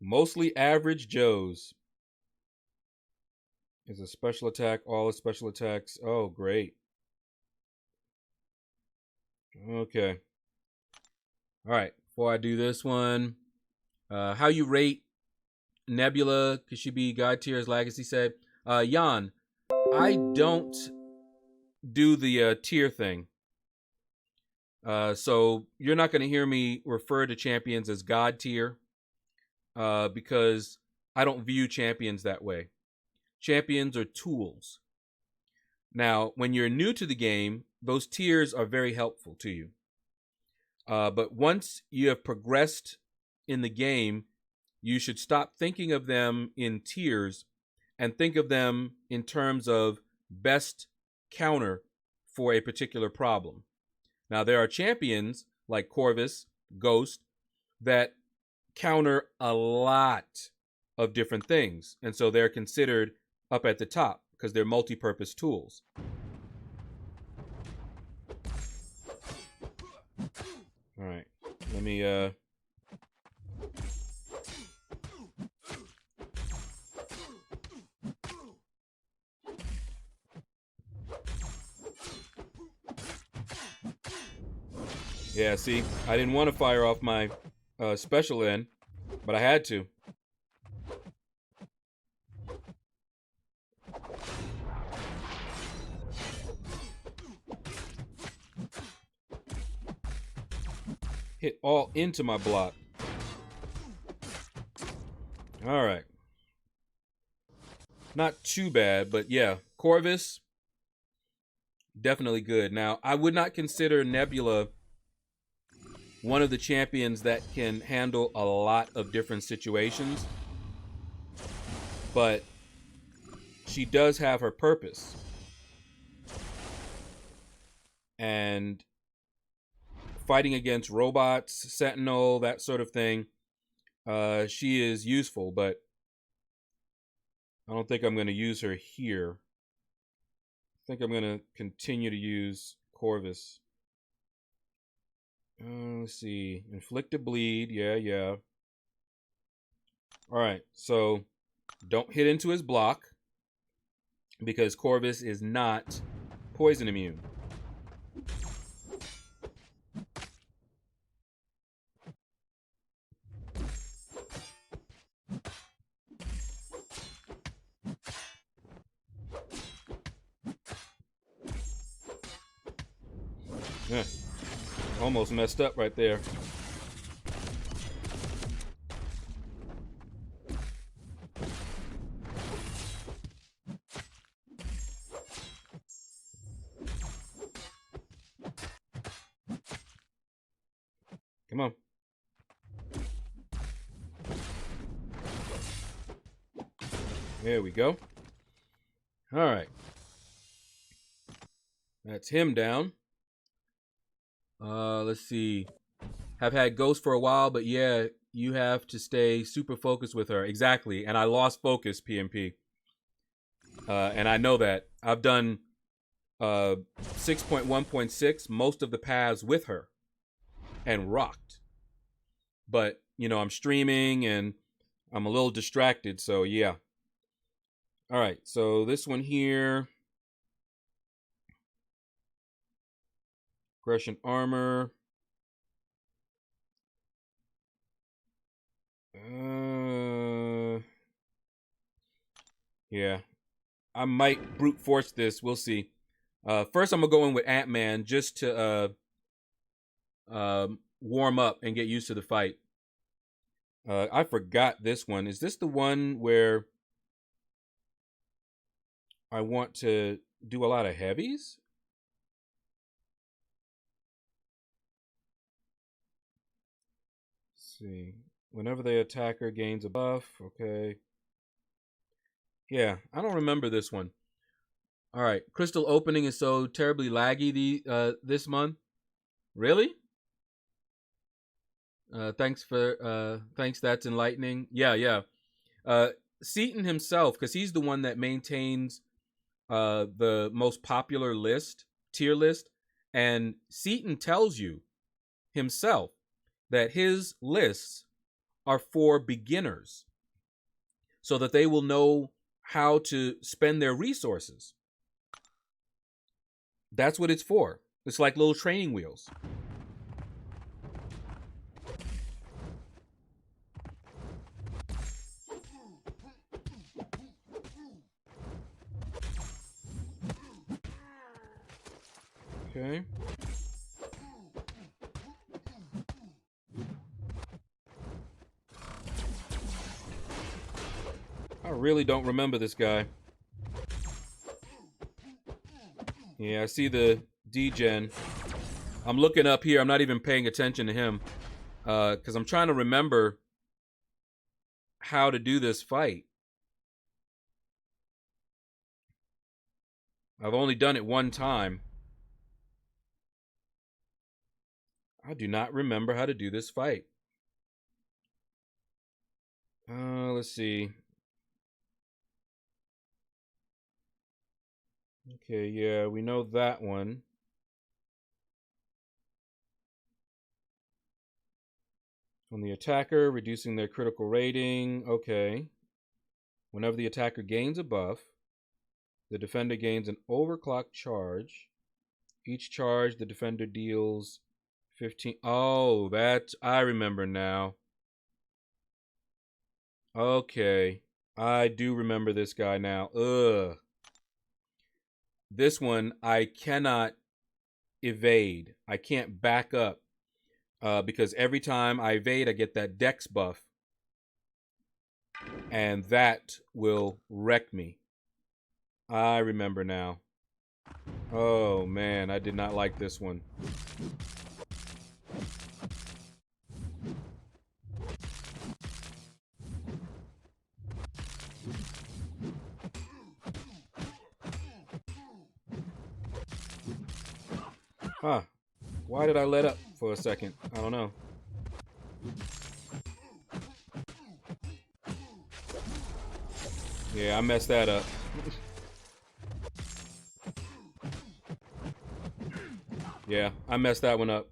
Mostly average Joes. Is a special attack, all the special attacks. Oh, great. Okay. All right, before I do this one, how you rate Nebula, could she be God tier, as Legacy said? Jan, I don't do the tier thing. So you're not going to hear me refer to champions as God tier because I don't view champions that way. Champions are tools. Now, when you're new to the game, those tiers are very helpful to you. But once you have progressed in the game, you should stop thinking of them in tiers and think of them in terms of best counter for a particular problem. Now, there are champions like Corvus, Ghost, that counter a lot of different things. And so they're considered up at the top because they're multi-purpose tools. All right, let me Yeah, see, I didn't want to fire off my special end, but I had to. Hit all into my block. All right. Not too bad, but yeah, Corvus, definitely good. Now, I would not consider Nebula one of the champions that can handle a lot of different situations, but she does have her purpose. And fighting against robots, Sentinel, that sort of thing, she is useful, but I don't think I'm going to use her here. I think I'm going to continue to use Corvus. Let's see. Inflict a bleed. Yeah. All right. So don't hit into his block because Corvus is not poison immune. Yeah. Almost messed up right there. Come on. There we go. All right. That's him down. Let's see. Have had Ghost for a while, but yeah, you have to stay super focused with her. Exactly. And I lost focus, PMP. And I know that. I've done 6.1.6, most of the paths with her, and rocked. But, you know, I'm streaming and I'm a little distracted, so yeah. All right, so this one here. Aggression armor. Yeah. I might brute force this. We'll see. First, I'm going to go in with Ant-Man just to warm up and get used to the fight. I forgot this one. Is this the one where I want to do a lot of heavies? Let's see. Whenever the attacker gains a buff. Okay. Yeah, I don't remember this one. All right. Crystal opening is so terribly laggy this month. Really? Thanks, that's enlightening. Yeah. Seaton himself, because he's the one that maintains the most popular tier list, and Seaton tells you himself that his lists are for beginners so that they will know how to spend their resources. That's what it's for. It's like little training wheels. Okay. I really don't remember this guy. Yeah, I see the D-Gen. I'm looking up here. I'm not even paying attention to him because I'm trying to remember how to do this fight. I've only done it one time. I do not remember how to do this fight. Let's see. Okay, yeah, we know that one. On the attacker, reducing their critical rating. Okay. Whenever the attacker gains a buff, the defender gains an overclock charge. Each charge, the defender deals 15. Oh, I remember now. Okay. I do remember this guy now. Ugh. This one, I cannot evade. I can't back up. Because every time I evade, I get that dex buff. And that will wreck me. I remember now. Oh, man. I did not like this one. Huh. Why did I let up for a second? I don't know. Yeah, I messed that up. Yeah, I messed that one up.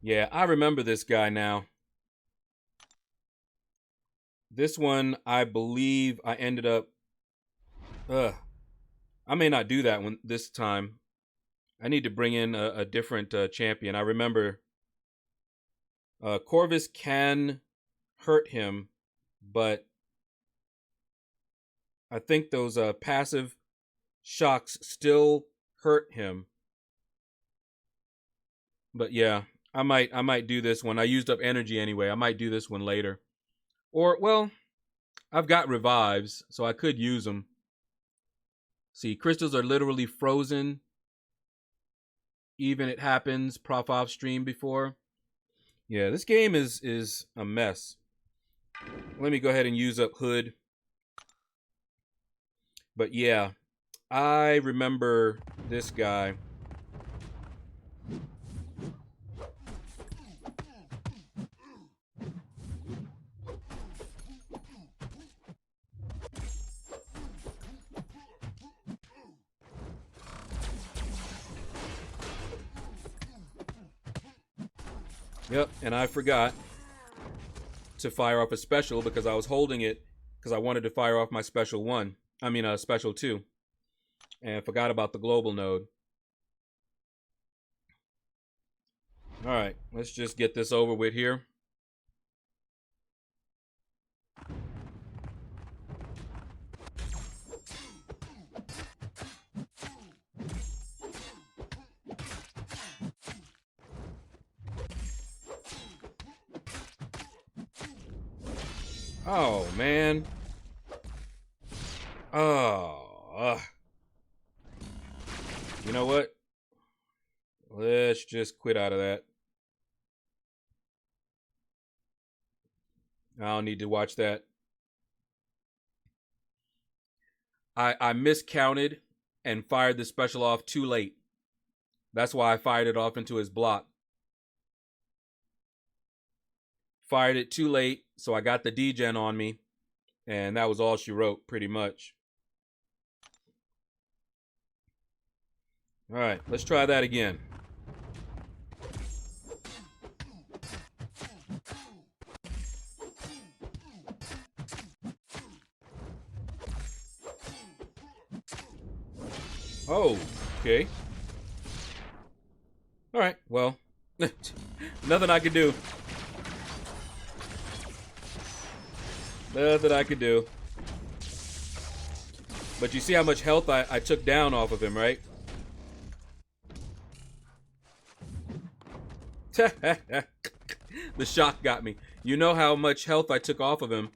Yeah, I remember this guy now. This one, I believe I ended up... I may not do that one this time. I need to bring in a different champion. I remember Corvus can hurt him, but I think those passive shocks still hurt him. But yeah, I might do this one. I used up energy anyway. I might do this one later. Or, well, I've got revives, so I could use them. See, crystals are literally frozen. Even it happens, prof off stream before. Yeah, this game is a mess. Let me go ahead and use up Hood. But yeah, I remember this guy. Yep, and I forgot to fire off a special because I was holding it because I wanted to fire off my special 1. I mean, special 2. And forgot about the global node. All right, let's just get this over with here. Oh, man. Oh. You know what? Let's just quit out of that. I don't need to watch that. I miscounted and fired the special off too late. That's why I fired it off into his block. Fired it too late, so I got the degen on me. And that was all she wrote, pretty much. All right, let's try that again. Oh, okay. All right, well, nothing I could do. Nothing I could do. But you see how much health I took down off of him, right? The shock got me. You know how much health I took off of him.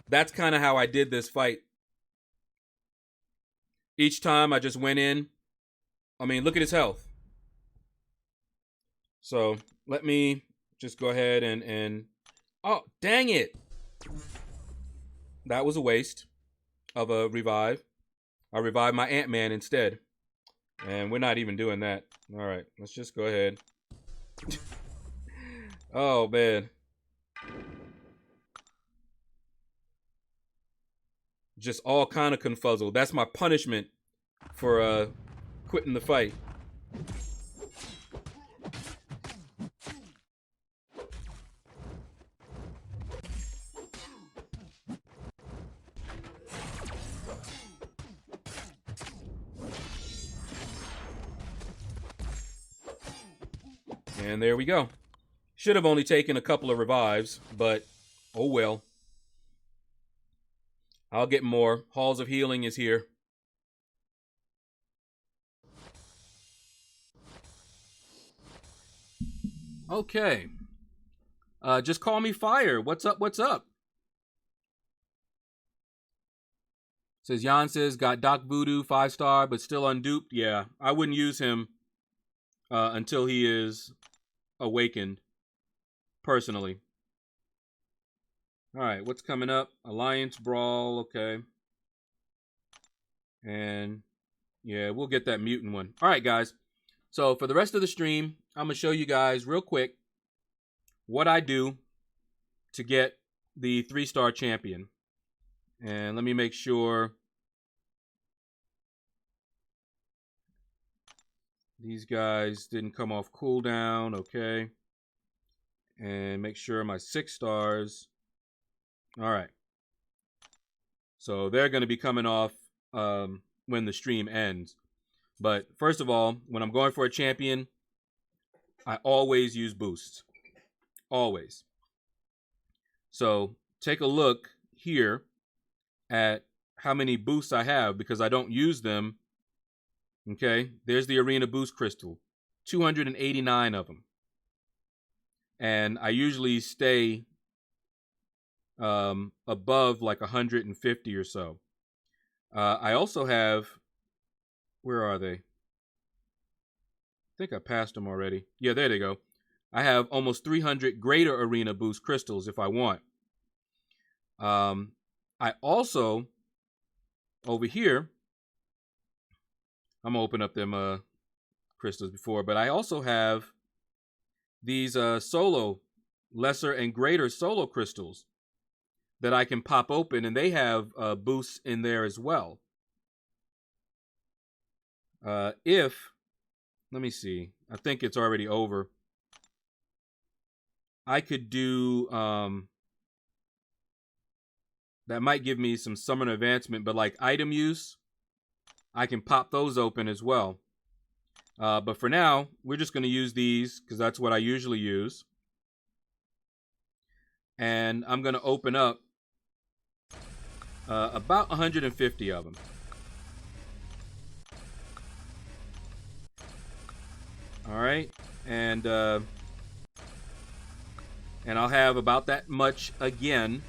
That's kind of how I did this fight. Each time I just went in. I mean, look at his health. So let me just go ahead and... Oh, dang it. That was a waste of a revive. I revived my Ant-Man instead. And we're not even doing that. All right, let's just go ahead. Oh, man. Just all kind of confuzzled. That's my punishment for quitting the fight. And there we go. Should have only taken a couple of revives, but oh well. I'll get more. Halls of Healing is here. Okay. Just call me Fire. What's up? What's up? Says Jan says, got Doc Voodoo 5-star, but still unduped. Yeah, I wouldn't use him until he is awakened, personally. All right, what's coming up? Alliance Brawl, okay. And yeah, we'll get that mutant one. All right, guys. So for the rest of the stream, I'm going to show you guys real quick what I do to get the 3-star champion. And let me make sure these guys didn't come off cooldown. Okay. And make sure my 6 stars. All right. So they're going to be coming off when the stream ends. But first of all, when I'm going for a champion, I always use boosts. Always. So take a look here at how many boosts I have because I don't use them. Okay, there's the Arena Boost Crystal. 289 of them. And I usually stay above like 150 or so. I also have, where are they? I think I passed them already. Yeah, there they go. I have almost 300 greater Arena Boost Crystals if I want. I also, over here, I'm going to open up them crystals before, but I also have these solo, lesser and greater solo crystals that I can pop open, and they have boosts in there as well. Let me see, I think it's already over. I could do, that might give me some summon advancement, but like item use, I can pop those open as well. But for now, we're just going to use these because that's what I usually use. And I'm going to open up about 150 of them. All right. And I'll have about that much again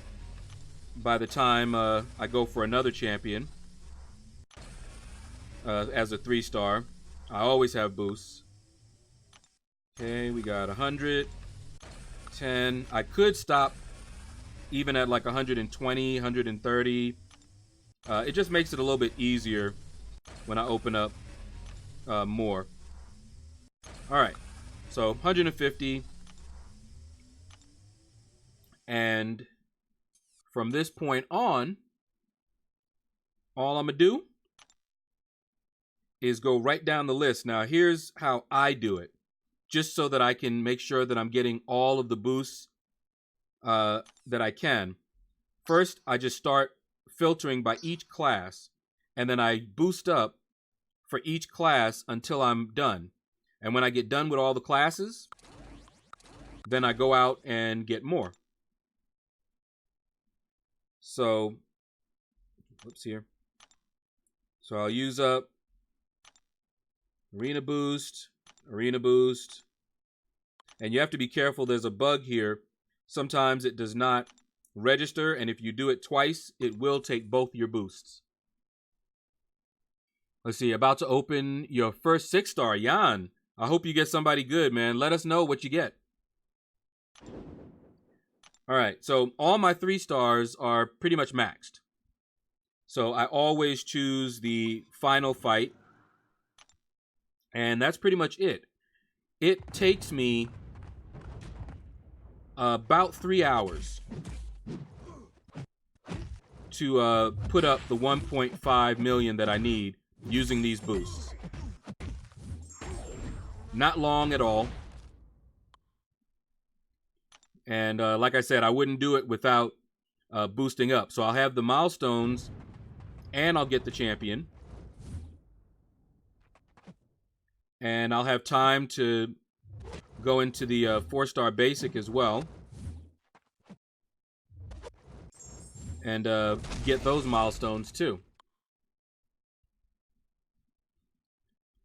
by the time I go for another champion as a 3-star. I always have boosts. Okay, we got 100, 10. I could stop even at like 120, 130. It just makes it a little bit easier when I open up more. All right, so 150. And from this point on, all I'm going to do is go right down the list. Now, here's how I do it, just so that I can make sure that I'm getting all of the boosts that I can. First, I just start filtering by each class, and then I boost up for each class until I'm done. And when I get done with all the classes, then I go out and get more. So, whoops here. So I'll use up Arena Boost, and you have to be careful. There's a bug here. Sometimes it does not register, and if you do it twice, it will take both your boosts. Let's see, about to open your first 6-star, Jan. I hope you get somebody good, man. Let us know what you get. All right, so all my 3-stars are pretty much maxed. So I always choose the final fight. And that's pretty much it. It takes me about 3 hours to put up the 1.5 million that I need using these boosts. Not long at all. And like I said, I wouldn't do it without boosting up. So I'll have the milestones and I'll get the champion. And I'll have time to go into the 4-star basic as well. And get those milestones too.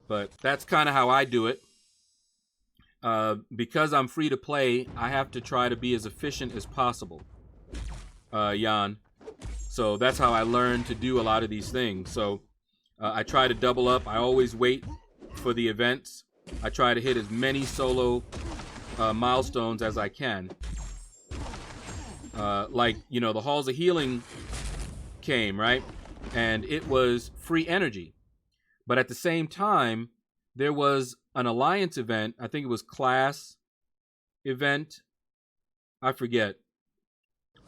But that's kind of how I do it. Because I'm free to play, I have to try to be as efficient as possible, Jan. So that's how I learned to do a lot of these things. So I try to double up. I always wait for the events. I try to hit as many solo milestones as I can. Like, you know, the Halls of Healing came, right? And it was free energy. But at the same time, there was an alliance event. I think it was class event. I forget.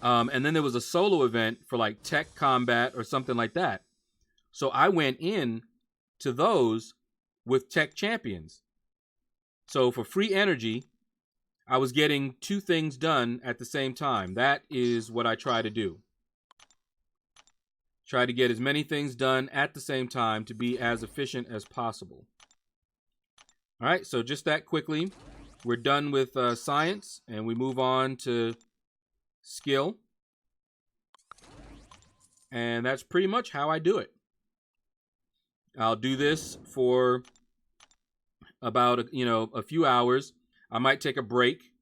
And then there was a solo event for like tech combat or something like that. So I went in to those with tech champions. So for free energy, I was getting 2 things done at the same time. That is what I try to do. Try to get as many things done at the same time to be as efficient as possible. All right, so just that quickly. We're done with science, and we move on to skill. And that's pretty much how I do it. I'll do this for about, a few hours. I might take a break,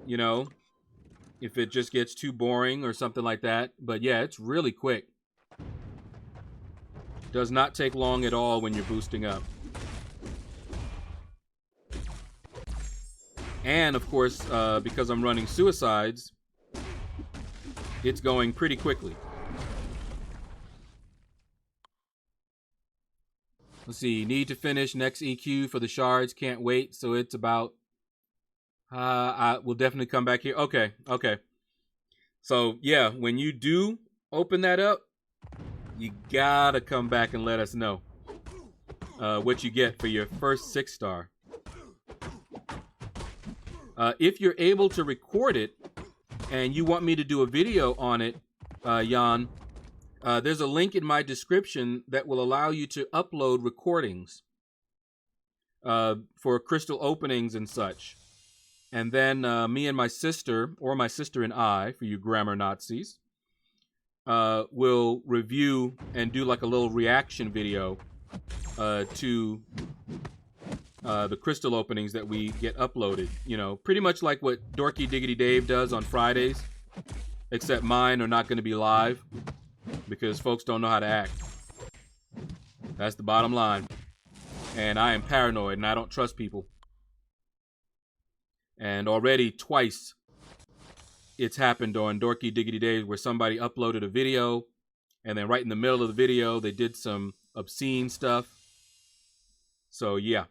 if it just gets too boring or something like that. But yeah, it's really quick. Does not take long at all when you're boosting up. And of course, because I'm running suicides, it's going pretty quickly. Let's see, need to finish next EQ for the shards. Can't wait. So it's about, I will definitely come back here. Okay. So yeah, when you do open that up, you gotta come back and let us know what you get for your first 6-star. If you're able to record it and you want me to do a video on it, Jan, there's a link in my description that will allow you to upload recordings for crystal openings and such. And then me and my sister, or my sister and I, for you grammar Nazis, will review and do like a little reaction video to the crystal openings that we get uploaded. Pretty much like what Dorky Diggity Dave does on Fridays, except mine are not going to be live because folks don't know how to act. That's the bottom line. And I am paranoid and I don't trust people. And already twice it's happened on Dorky Diggity Days where somebody uploaded a video and then right in the middle of the video they did some obscene stuff. So yeah,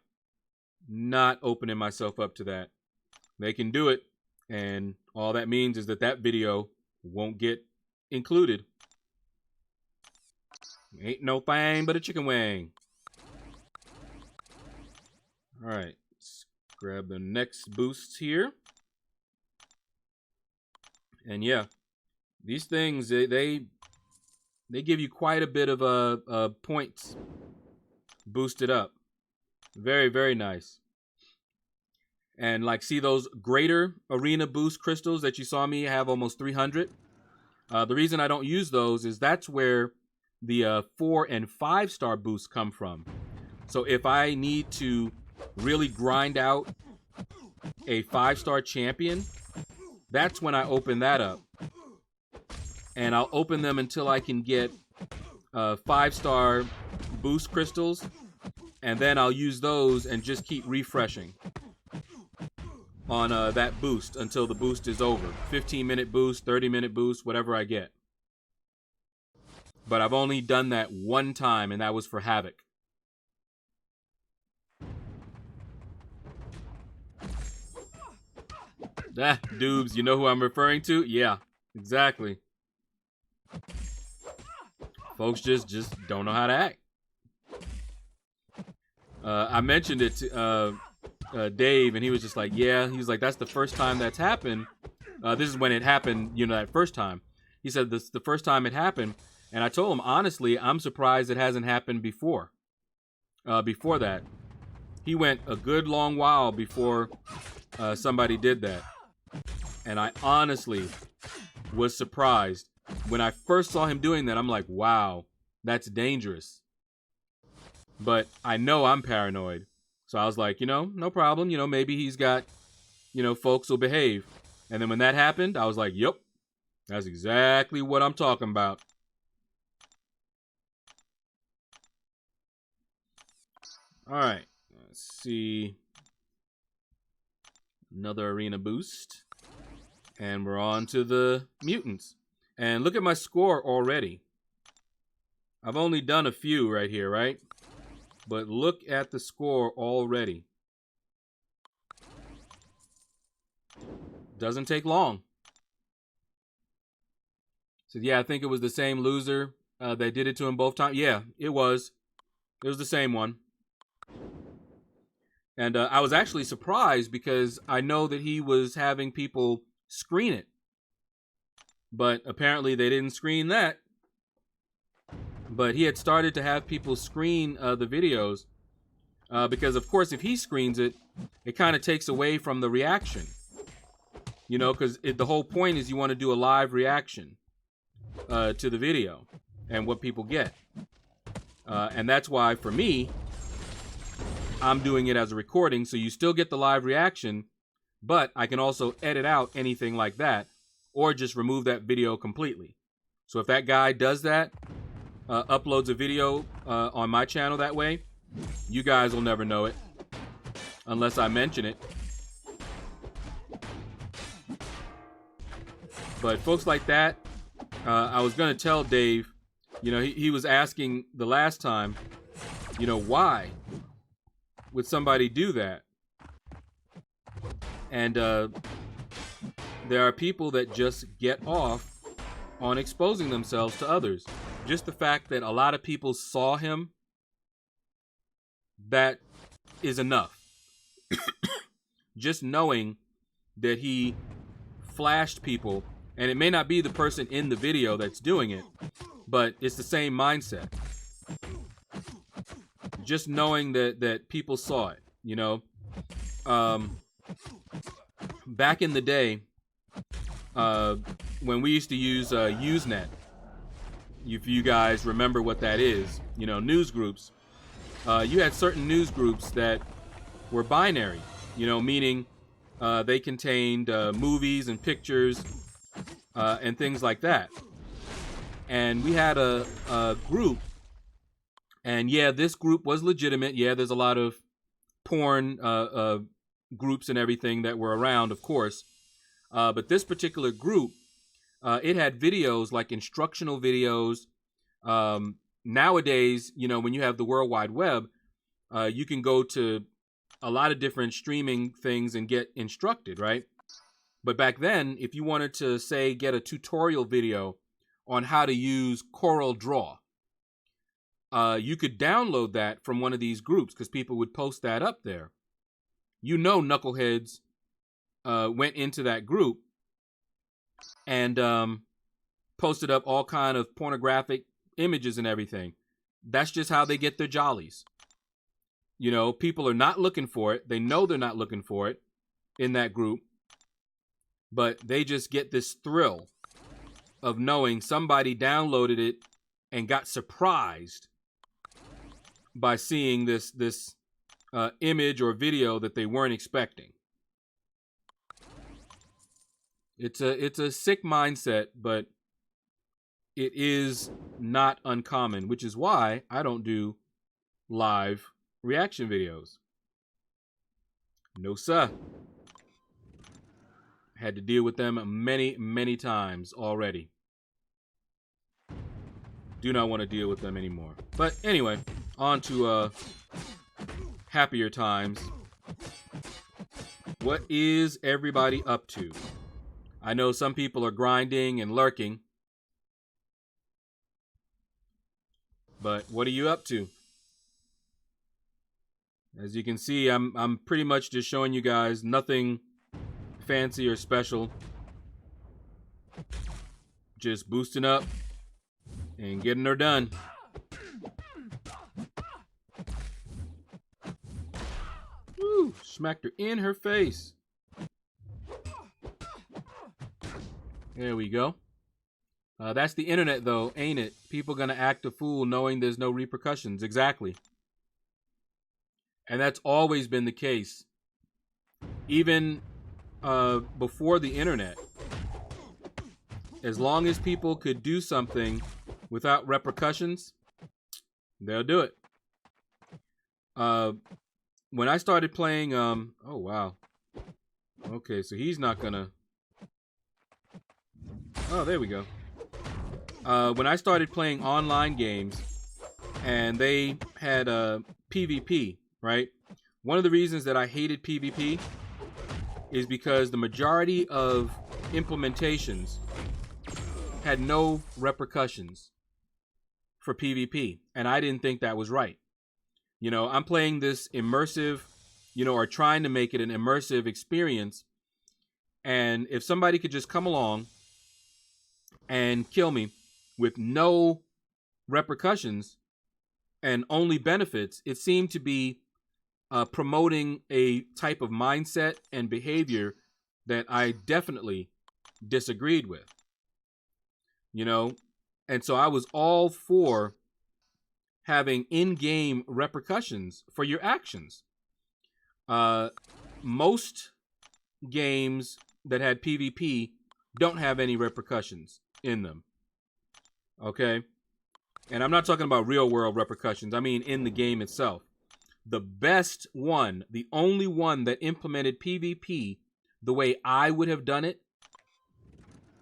not opening myself up to that. They can do it, and all that means is that that video won't get included. Ain't no thing but a chicken wing. All right, let's grab the next boosts here. And yeah, these things, they give you quite a bit of points boosted up. Very, very nice. And like, see those greater arena boost crystals that you saw me have almost 300? The reason I don't use those is that's where the 4 and 5-star boosts come from. So if I need to really grind out a 5-star champion, that's when I open that up. And I'll open them until I can get 5-star boost crystals. And then I'll use those and just keep refreshing on that boost until the boost is over. 15-minute boost, 30-minute boost, whatever I get. But I've only done that one time, and that was for Havoc. Doobs, you know who I'm referring to? Yeah, exactly. Folks just don't know how to act. I mentioned it to Dave, and he was just like, yeah. He was like, that's the first time that's happened. This is when it happened, that first time. He said, this is the first time it happened. And I told him, honestly, I'm surprised it hasn't happened before. Before that. He went a good long while before somebody did that. And I honestly was surprised. When I first saw him doing that, I'm like, wow, that's dangerous. But I know I'm paranoid. So I was like, no problem. Maybe he's got, folks will behave. And then when that happened, I was like, yep, that's exactly what I'm talking about. All right, let's see. Another arena boost. And we're on to the mutants. And look at my score already. I've only done a few right here, right? But look at the score already. Doesn't take long. So yeah, I think it was the same loser that did it to him both times. Yeah, it was. It was the same one. And I was actually surprised because I know that he was having people screen it. But apparently they didn't screen that. But he had started to have people screen the videos. Because, of course, if he screens it, it kind of takes away from the reaction. Because the whole point is you want to do a live reaction to the video and what people get. And that's why, for me, I'm doing it as a recording, so you still get the live reaction, but I can also edit out anything like that or just remove that video completely. So if that guy does that, uploads a video on my channel that way, you guys will never know it unless I mention it. But folks like that, I was going to tell Dave, he was asking the last time, why would somebody do that? And there are people that just get off on exposing themselves to others. Just the fact that a lot of people saw him, that is enough. Just knowing that he flashed people, and it may not be the person in the video that's doing it, but it's the same mindset. Just knowing that people saw it, back in the day, when we used to use Usenet, if you guys remember what that is, news groups, you had certain news groups that were binary, meaning they contained movies and pictures and things like that. And we had a group, and yeah, this group was legitimate. Yeah, there's a lot of porn groups and everything that were around, of course. But this particular group, it had videos, like instructional videos. Nowadays, when you have the World Wide Web, you can go to a lot of different streaming things and get instructed, right? But back then, if you wanted to, say, get a tutorial video on how to use Corel Draw, you could download that from one of these groups because people would post that up there. Knuckleheads went into that group and posted up all kind of pornographic images and everything. That's just how they get their jollies. People are not looking for it. They know they're not looking for it in that group, but they just get this thrill of knowing somebody downloaded it and got surprised by seeing this image or video that they weren't expecting. It's a sick mindset, but it is not uncommon, which is why I don't do live reaction videos. No, sir. Had to deal with them many, many times already. Do not want to deal with them anymore. But anyway, on to happier times. What is everybody up to? I know some people are grinding and lurking. But what are you up to? As you can see, I'm pretty much just showing you guys nothing fancy or special. Just boosting up and getting her done. Woo! Smacked her in her face. There we go. That's the internet, though, ain't it? People gonna act a fool knowing there's no repercussions. Exactly. And that's always been the case. Even before the internet. As long as people could do something without repercussions, they'll do it. When I started playing, oh, wow. Okay, so he's not gonna... Oh, there we go. When I started playing online games, and they had PvP, right? One of the reasons that I hated PvP is because the majority of implementations had no repercussions for PvP, and I didn't think that was right. You know, I'm playing this immersive, or trying to make it an immersive experience, and if somebody could just come along and kill me with no repercussions and only benefits, it seemed to be promoting a type of mindset and behavior that I definitely disagreed with. And so I was all for having in-game repercussions for your actions. Most games that had PvP don't have any repercussions in them. Okay? And I'm not talking about real-world repercussions. I mean in the game itself. The best one, the only one that implemented PvP the way I would have done it,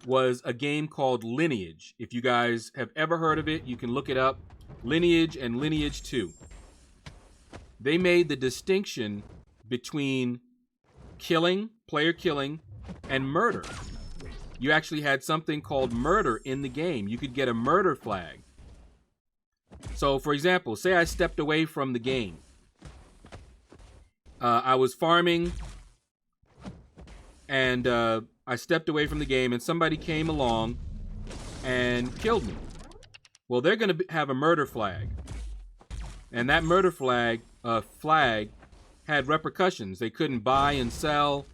was a game called Lineage. If you guys have ever heard of it, you can look it up. Lineage and Lineage 2. They made the distinction between killing, player killing, and murder. You actually had something called murder in the game. You could get a murder flag. So, for example, say I stepped away from the game. I was farming, and I stepped away from the game, and somebody came along and killed me. Well, they're going to have a murder flag. And that murder flag had repercussions. They couldn't buy and sell.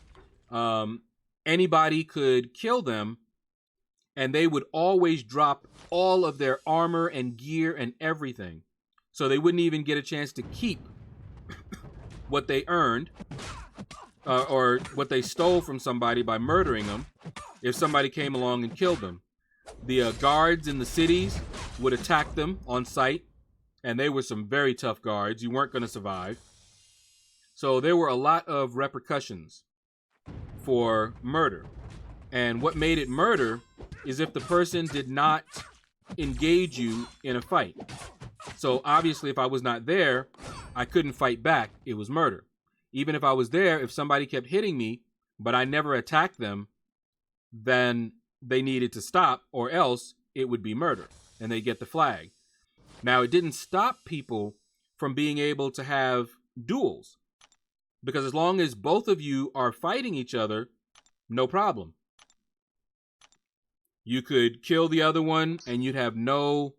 Anybody could kill them, and they would always drop all of their armor and gear and everything. So they wouldn't even get a chance to keep what they earned or what they stole from somebody by murdering them if somebody came along and killed them. The guards in the cities would attack them on sight, and they were some very tough guards. You weren't going to survive. So there were a lot of repercussions for murder. And what made it murder is if the person did not engage you in a fight. So obviously, if I was not there, I couldn't fight back. It was murder. Even if I was there, if somebody kept hitting me, but I never attacked them, then they needed to stop, or else it would be murder, and they get the flag. Now, it didn't stop people from being able to have duels, because as long as both of you are fighting each other, no problem. You could kill the other one, and you'd have no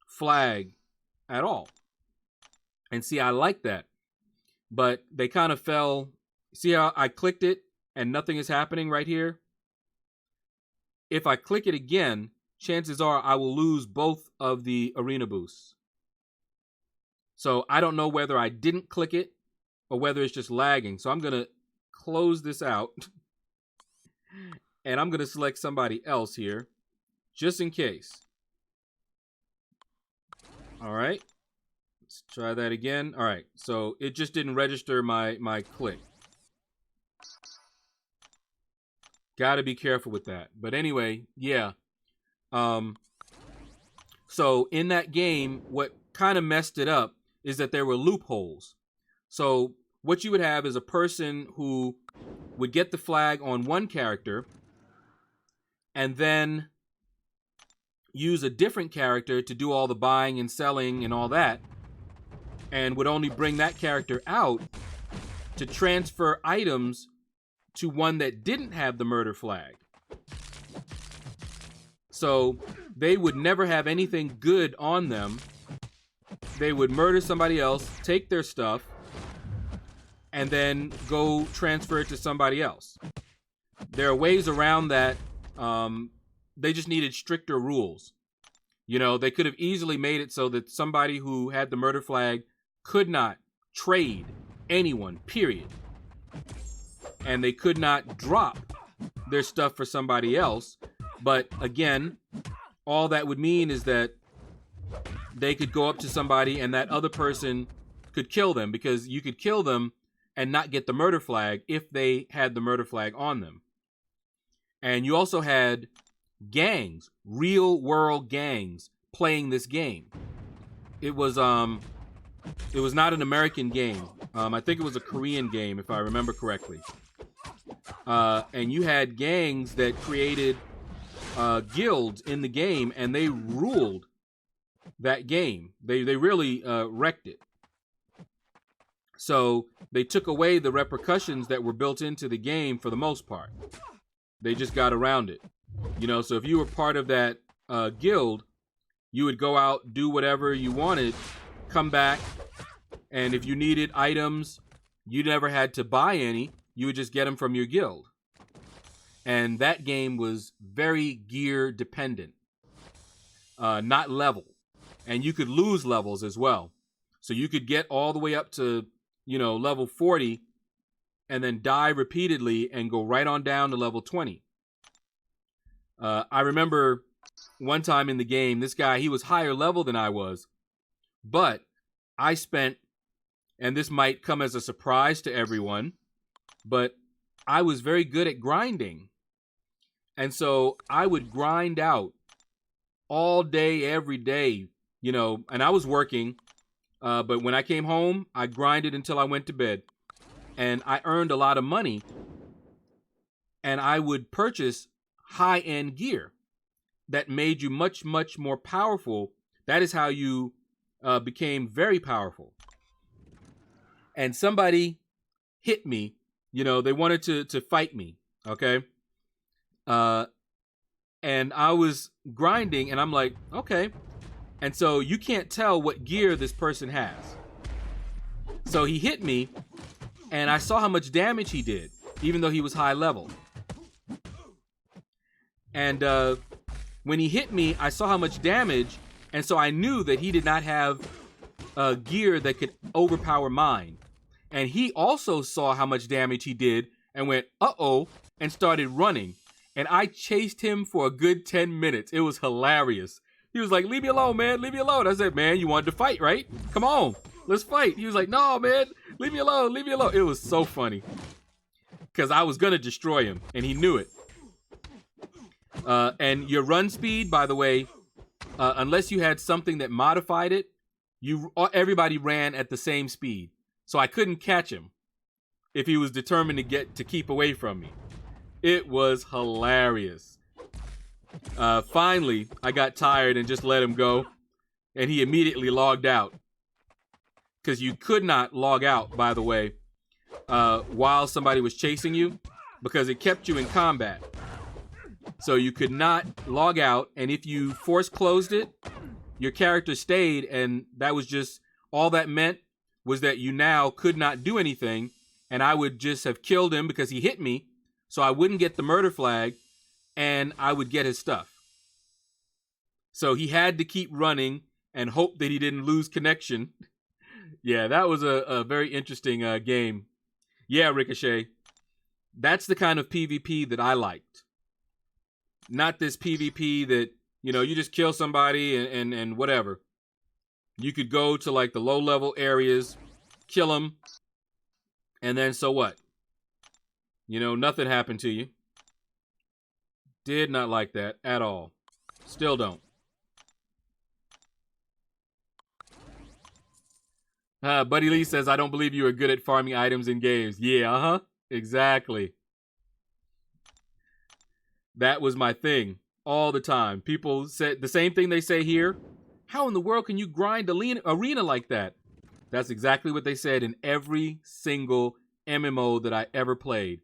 flag at all. And see, I like that. But they kind of fell. See how I clicked it, and nothing is happening right here? If I click it again, chances are I will lose both of the arena boosts. So I don't know whether I didn't click it or whether it's just lagging. So I'm going to close this out. And I'm going to select somebody else here, just in case. All right. Let's try that again. All right. So it just didn't register my click. Got to be careful with that. But anyway, yeah. So in that game, what kind of messed it up is that there were loopholes. So what you would have is a person who would get the flag on one character and then use a different character to do all the buying and selling and all that, and would only bring that character out to transfer items to one that didn't have the murder flag. So they would never have anything good on them. They would murder somebody else, take their stuff, and then go transfer it to somebody else. There are ways around that they just needed stricter rules. You know, they could have easily made it so that somebody who had the murder flag could not trade anyone, period. And they could not drop their stuff for somebody else. But again, all that would mean is that they could go up to somebody and that other person could kill them, because you could kill them and not get the murder flag if they had the murder flag on them. And you also had gangs, real world gangs, playing this game. It was not an American game. I think it was a Korean game, if I remember correctly. And you had gangs that created guilds in the game, and they ruled that game. They really wrecked it. So they took away the repercussions that were built into the game for the most part. They just got around it. You know, so if you were part of that guild, you would go out, do whatever you wanted, come back, and if you needed items, you never had to buy any. You would just get them from your guild. And that game was very gear dependent, not level. And you could lose levels as well. So you could get all the way up to, you know, level 40 and then die repeatedly and go right on down to level 20. I remember one time in the game, this guy, he was higher level than I was, but I spent, and this might come as a surprise to everyone, but I was very good at grinding. And so I would grind out all day, every day, you know, and I was working, but when I came home, I grinded until I went to bed. And I earned a lot of money, and I would purchase high-end gear that made you much, much more powerful. That is how you became very powerful. And somebody hit me. You know, they wanted to fight me, okay? And I was grinding, and I'm like, okay. And so you can't tell what gear this person has. So he hit me, and I saw how much damage he did, even though he was high level. And when he hit me, I saw how much damage, and so I knew that he did not have gear that could overpower mine. And he also saw how much damage he did and went, uh-oh, and started running. And I chased him for a good 10 minutes. It was hilarious. He was like, leave me alone, man, leave me alone. I said, man, you wanted to fight, right? Come on, let's fight. He was like, no, man, leave me alone, leave me alone. It was so funny because I was going to destroy him, and he knew it. And your run speed, by the way, unless you had something that modified it, everybody ran at the same speed. So I couldn't catch him if he was determined to keep away from me. It was hilarious. Finally, I got tired and just let him go, and he immediately logged out. Because you could not log out, by the way, while somebody was chasing you, because it kept you in combat. So you could not log out, and if you force closed it, your character stayed, and that was just, all that meant was that you now could not do anything, and I would just have killed him because he hit me, so I wouldn't get the murder flag, and I would get his stuff. So he had to keep running and hope that he didn't lose connection. Yeah, that was a very interesting game. Yeah, Ricochet. That's the kind of PvP that I liked. Not this PvP that, you know, you just kill somebody and whatever. You could go to like the low-level areas, kill them, and then so what? You know, nothing happened to you. Did not like that at all. Still don't. Buddy Lee says, I don't believe you are good at farming items in games. Yeah, exactly. That was my thing all the time. People said the same thing they say here. How in the world can you grind arena like that? That's exactly what they said in every single MMO that I ever played.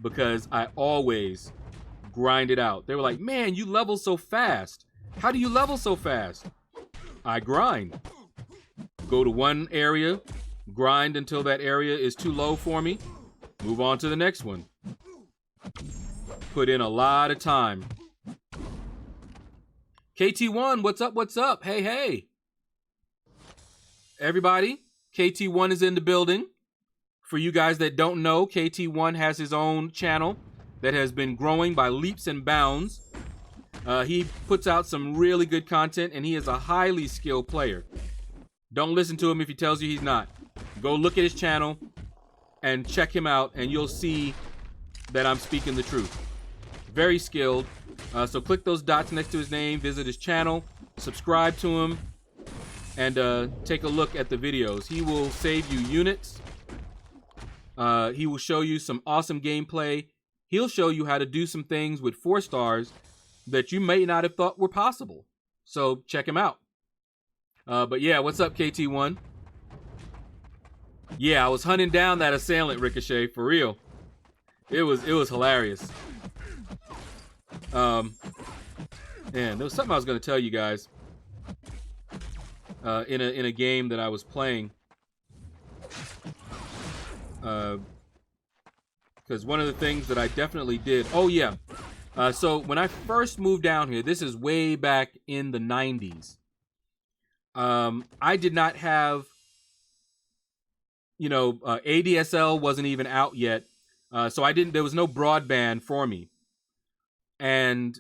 Because I always grind it out. They were like, man, you level so fast. How do you level so fast? I grind. Go to one area, grind until that area is too low for me, move on to the next one. Put in a lot of time KT1, what's up? What's up? Hey, hey. Everybody, KT1 is in the building. For you guys that don't know, KT1 has his own channel that has been growing by leaps and bounds. He puts out some really good content, and he is a highly skilled player. Don't listen to him if he tells you he's not. Go look at his channel and check him out, and you'll see that I'm speaking the truth. Very skilled. So click those dots next to his name, visit his channel, subscribe to him, and take a look at the videos. He will save you units. He will show you some awesome gameplay. He'll show you how to do some things with 4 stars that you may not have thought were possible. So check him out. But yeah, what's up, KT1? Yeah, I was hunting down that assailant, Ricochet, for real. It was hilarious. Man, there was something I was going to tell you guys in a game that I was playing. Because one of the things that I definitely did. Oh yeah. So when I first moved down here, this is way back in the 90s. I did not have, ADSL wasn't even out yet. So there was no broadband for me. And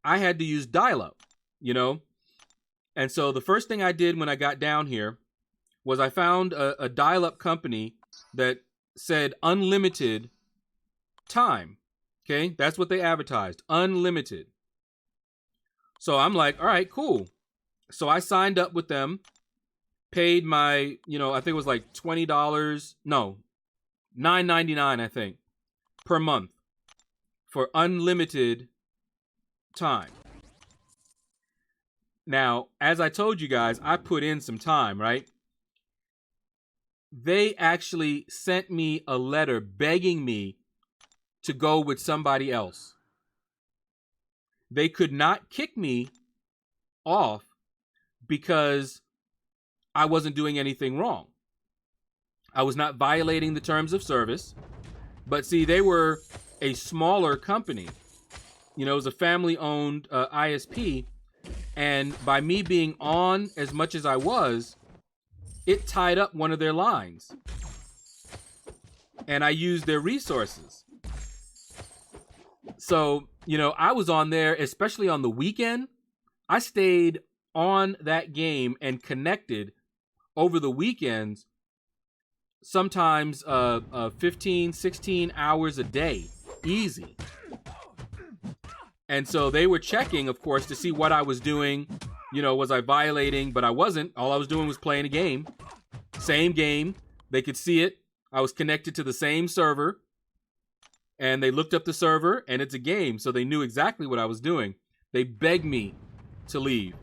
I had to use dial-up, And so the first thing I did when I got down here was I found a dial-up company that said unlimited time. Okay, that's what they advertised, unlimited. So I'm like, all right, cool. So I signed up with them, paid my, I think it was like $20, no, $9.99, I think, per month for unlimited time. Now, as I told you guys, I put in some time, right? They actually sent me a letter begging me to go with somebody else. They could not kick me off because I wasn't doing anything wrong. I was not violating the terms of service. But see, they were a smaller company. It was a family-owned ISP. And by me being on as much as I was, it tied up one of their lines. And I used their resources. So, I was on there, especially on the weekend. I stayed on that game and connected over the weekends, sometimes 15, 16 hours a day. Easy. And so they were checking, of course, to see what I was doing. Was I violating? But I wasn't. All I was doing was playing a game. Same game. They could see it. I was connected to the same server. And they looked up the server, and it's a game. So they knew exactly what I was doing. They begged me to leave.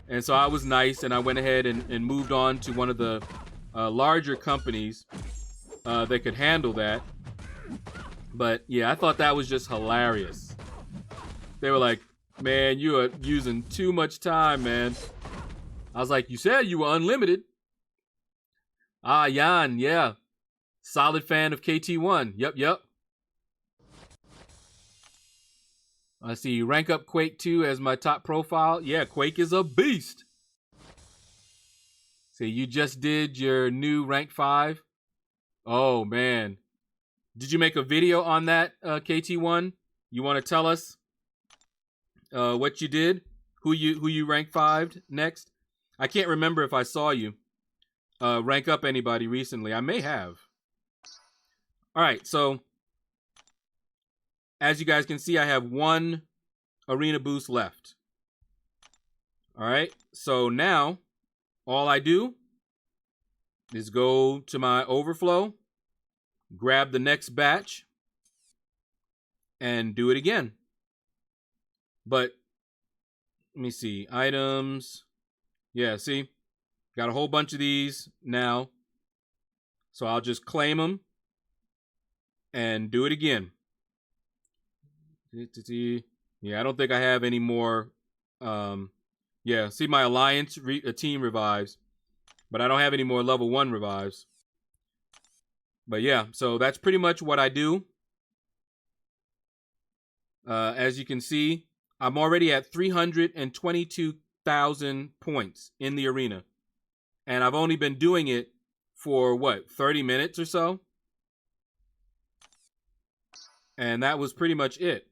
And so I was nice, and I went ahead and moved on to one of the larger companies that could handle that. But yeah, I thought that was just hilarious. They were like, man, you are using too much time, man. I was like, you said you were unlimited. Ah, Jan, yeah. Solid fan of KT1. Yep. I see rank up Quake 2 as my top profile. Yeah, Quake is a beast. See, you just did your new rank 5. Oh, man. Did you make a video on that, KT1? You want to tell us what you did? Who you rank 5'd next? I can't remember if I saw you rank up anybody recently. I may have. All right, so as you guys can see, I have 1 arena boost left. All right, so now all I do is go to my overflow, grab the next batch, and do it again. But let me see, items. Yeah, see, got a whole bunch of these now. So I'll just claim them and do it again. Yeah, I don't think I have any more. Yeah, see my alliance team revives, but I don't have any more level 1 revives. But yeah, so that's pretty much what I do. As you can see, I'm already at 322,000 points in the arena. And I've only been doing it for, 30 minutes or so? And that was pretty much it.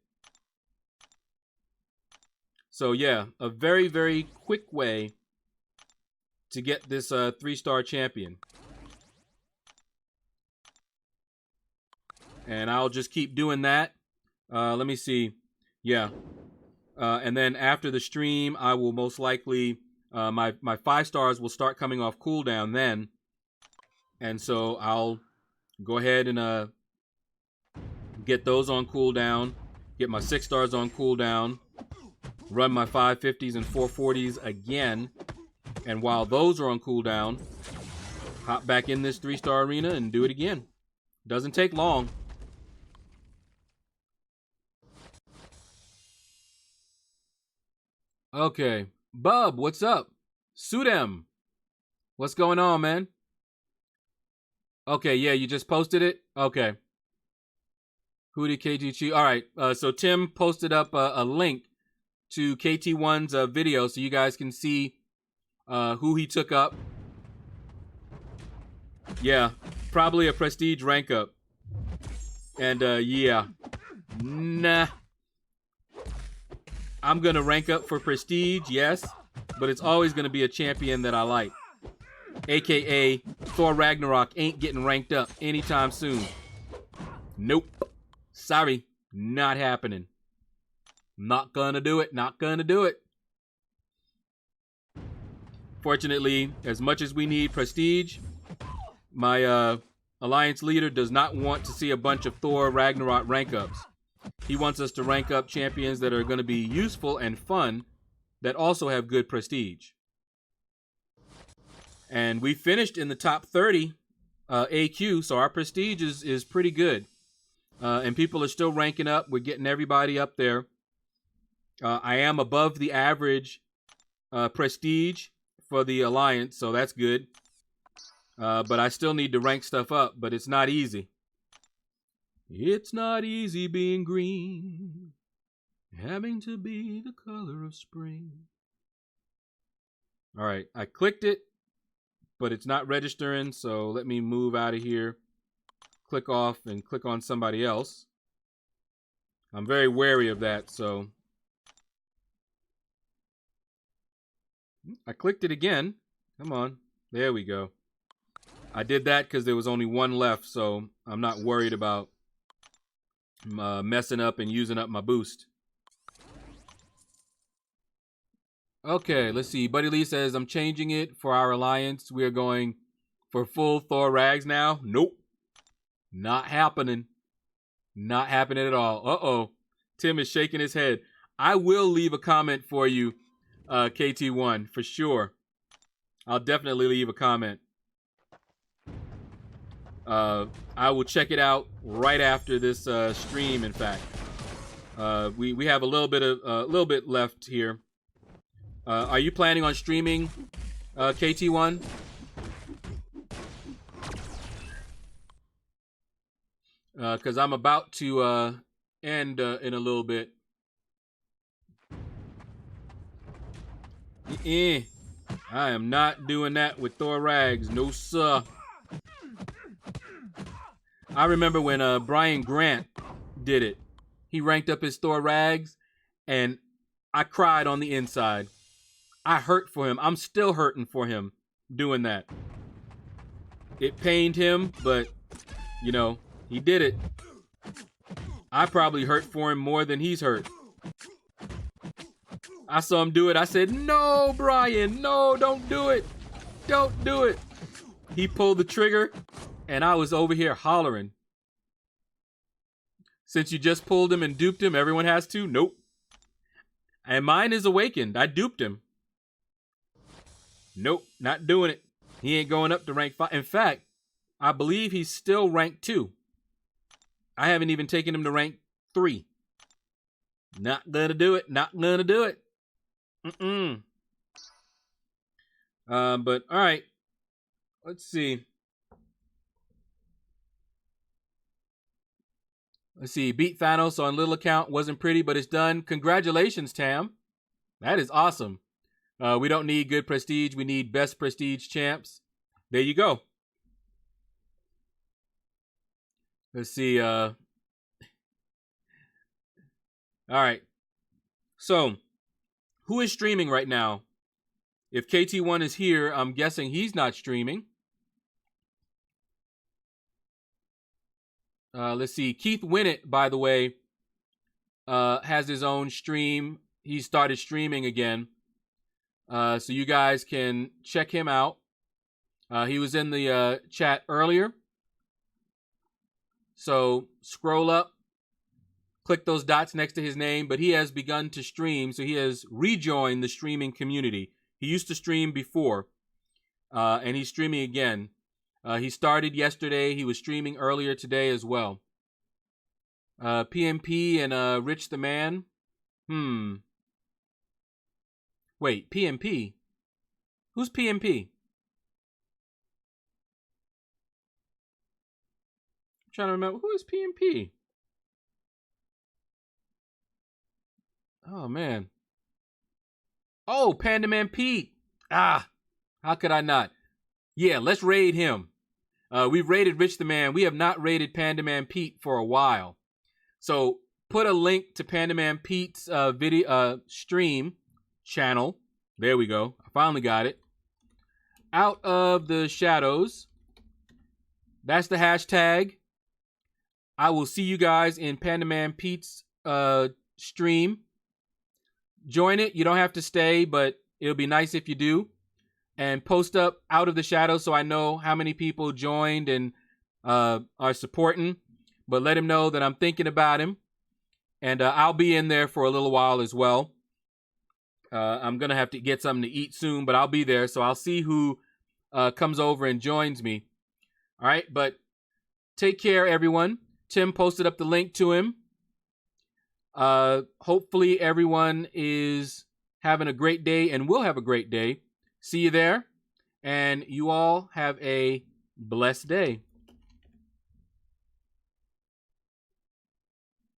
So yeah, a very, very quick way to get this 3-star champion. And I'll just keep doing that. Let me see. Yeah. And then after the stream, I will most likely, my 5 stars will start coming off cooldown then. And so I'll go ahead and get those on cooldown, get my 6 stars on cooldown, run my 550s and 440s again, and while those are on cooldown, hop back in this 3-star arena and do it again. Doesn't take long. Okay, Bub, what's up? Sudem, what's going on, man? Okay, yeah, you just posted it? Okay. Who did KT choose? All right, so Tim posted up a link to KT1's video so you guys can see who he took up. Yeah, probably a prestige rank up. And yeah, nah. I'm going to rank up for prestige, yes, but it's always going to be a champion that I like. AKA Thor Ragnarok ain't getting ranked up anytime soon. Nope. Sorry, not happening. Not gonna do it, not gonna do it. Fortunately, as much as we need prestige, my alliance leader does not want to see a bunch of Thor Ragnarok rank ups. He wants us to rank up champions that are going to be useful and fun that also have good prestige. And we finished in the top 30 AQ, so our prestige is pretty good. And people are still ranking up. We're getting everybody up there. I am above the average prestige for the alliance, so that's good. But I still need to rank stuff up, but it's not easy. It's not easy being green, having to be the color of spring. All right, I clicked it, but it's not registering, so let me move out of here. Click off and click on somebody else. I'm very wary of that, so. I clicked it again. Come on. There we go. I did that because there was only one left, so I'm not worried about messing up and using up my boost. Okay, let's see. Buddy Lee says, I'm changing it for our alliance. We are going for full Thor Rags now. Nope. Not happening. Not happening at all. Uh-oh. Tim is shaking his head. I will leave a comment for you, KT1, for sure. I'll definitely leave a comment. I will check it out right after this stream. In fact, we have a little bit left here. Are you planning on streaming, KT1? Because I'm about to end in a little bit. I am not doing that with Thor Rags. No, sir. I remember when Brian Grant did it. He ranked up his Thor Rags, and I cried on the inside. I hurt for him. I'm still hurting for him doing that. It pained him, but, you know, he did it. I probably hurt for him more than he's hurt. I saw him do it. I said, no, Brian, no, don't do it. Don't do it. He pulled the trigger, and I was over here hollering. Since you just pulled him and duped him, everyone has to? Nope. And mine is awakened. I duped him. Nope, not doing it. He ain't going up to rank 5. In fact, I believe he's still rank 2. I haven't even taken him to rank 3. Not gonna do it. Not gonna do it. But all right. Let's see. Let's see. Beat Thanos on little account. Wasn't pretty, but it's done. Congratulations, Tam. That is awesome. We don't need good prestige. We need best prestige champs. There you go. Let's see. All right. So, who is streaming right now? If KT1 is here, I'm guessing he's not streaming. Let's see. Keith Winnett, by the way, has his own stream. He started streaming again. So you guys can check him out. He was in the chat earlier. So scroll up, click those dots next to his name, but he has begun to stream. So he has rejoined the streaming community. He used to stream before, and he's streaming again. He started yesterday. He was streaming earlier today as well. PMP and Rich the Man. Wait, PMP? Who's PMP? I'm trying to remember. Who is PMP? Oh, man. Oh, Panda Man Pete. Ah, how could I not? Yeah, let's raid him. We've raided Rich the Man. We have not raided Panda Man Pete for a while. So put a link to Panda Man Pete's video stream channel. There we go. I finally got it. Out of the shadows. That's the hashtag. I will see you guys in Panda Man Pete's stream. Join it. You don't have to stay, but it'll be nice if you do. And post up Out of the Shadows so I know how many people joined and are supporting. But let him know that I'm thinking about him. And I'll be in there for a little while as well. I'm going to have to get something to eat soon, but I'll be there. So I'll see who comes over and joins me. All right, but take care, everyone. Tim posted up the link to him. Hopefully everyone is having a great day and will have a great day. See you there, and you all have a blessed day.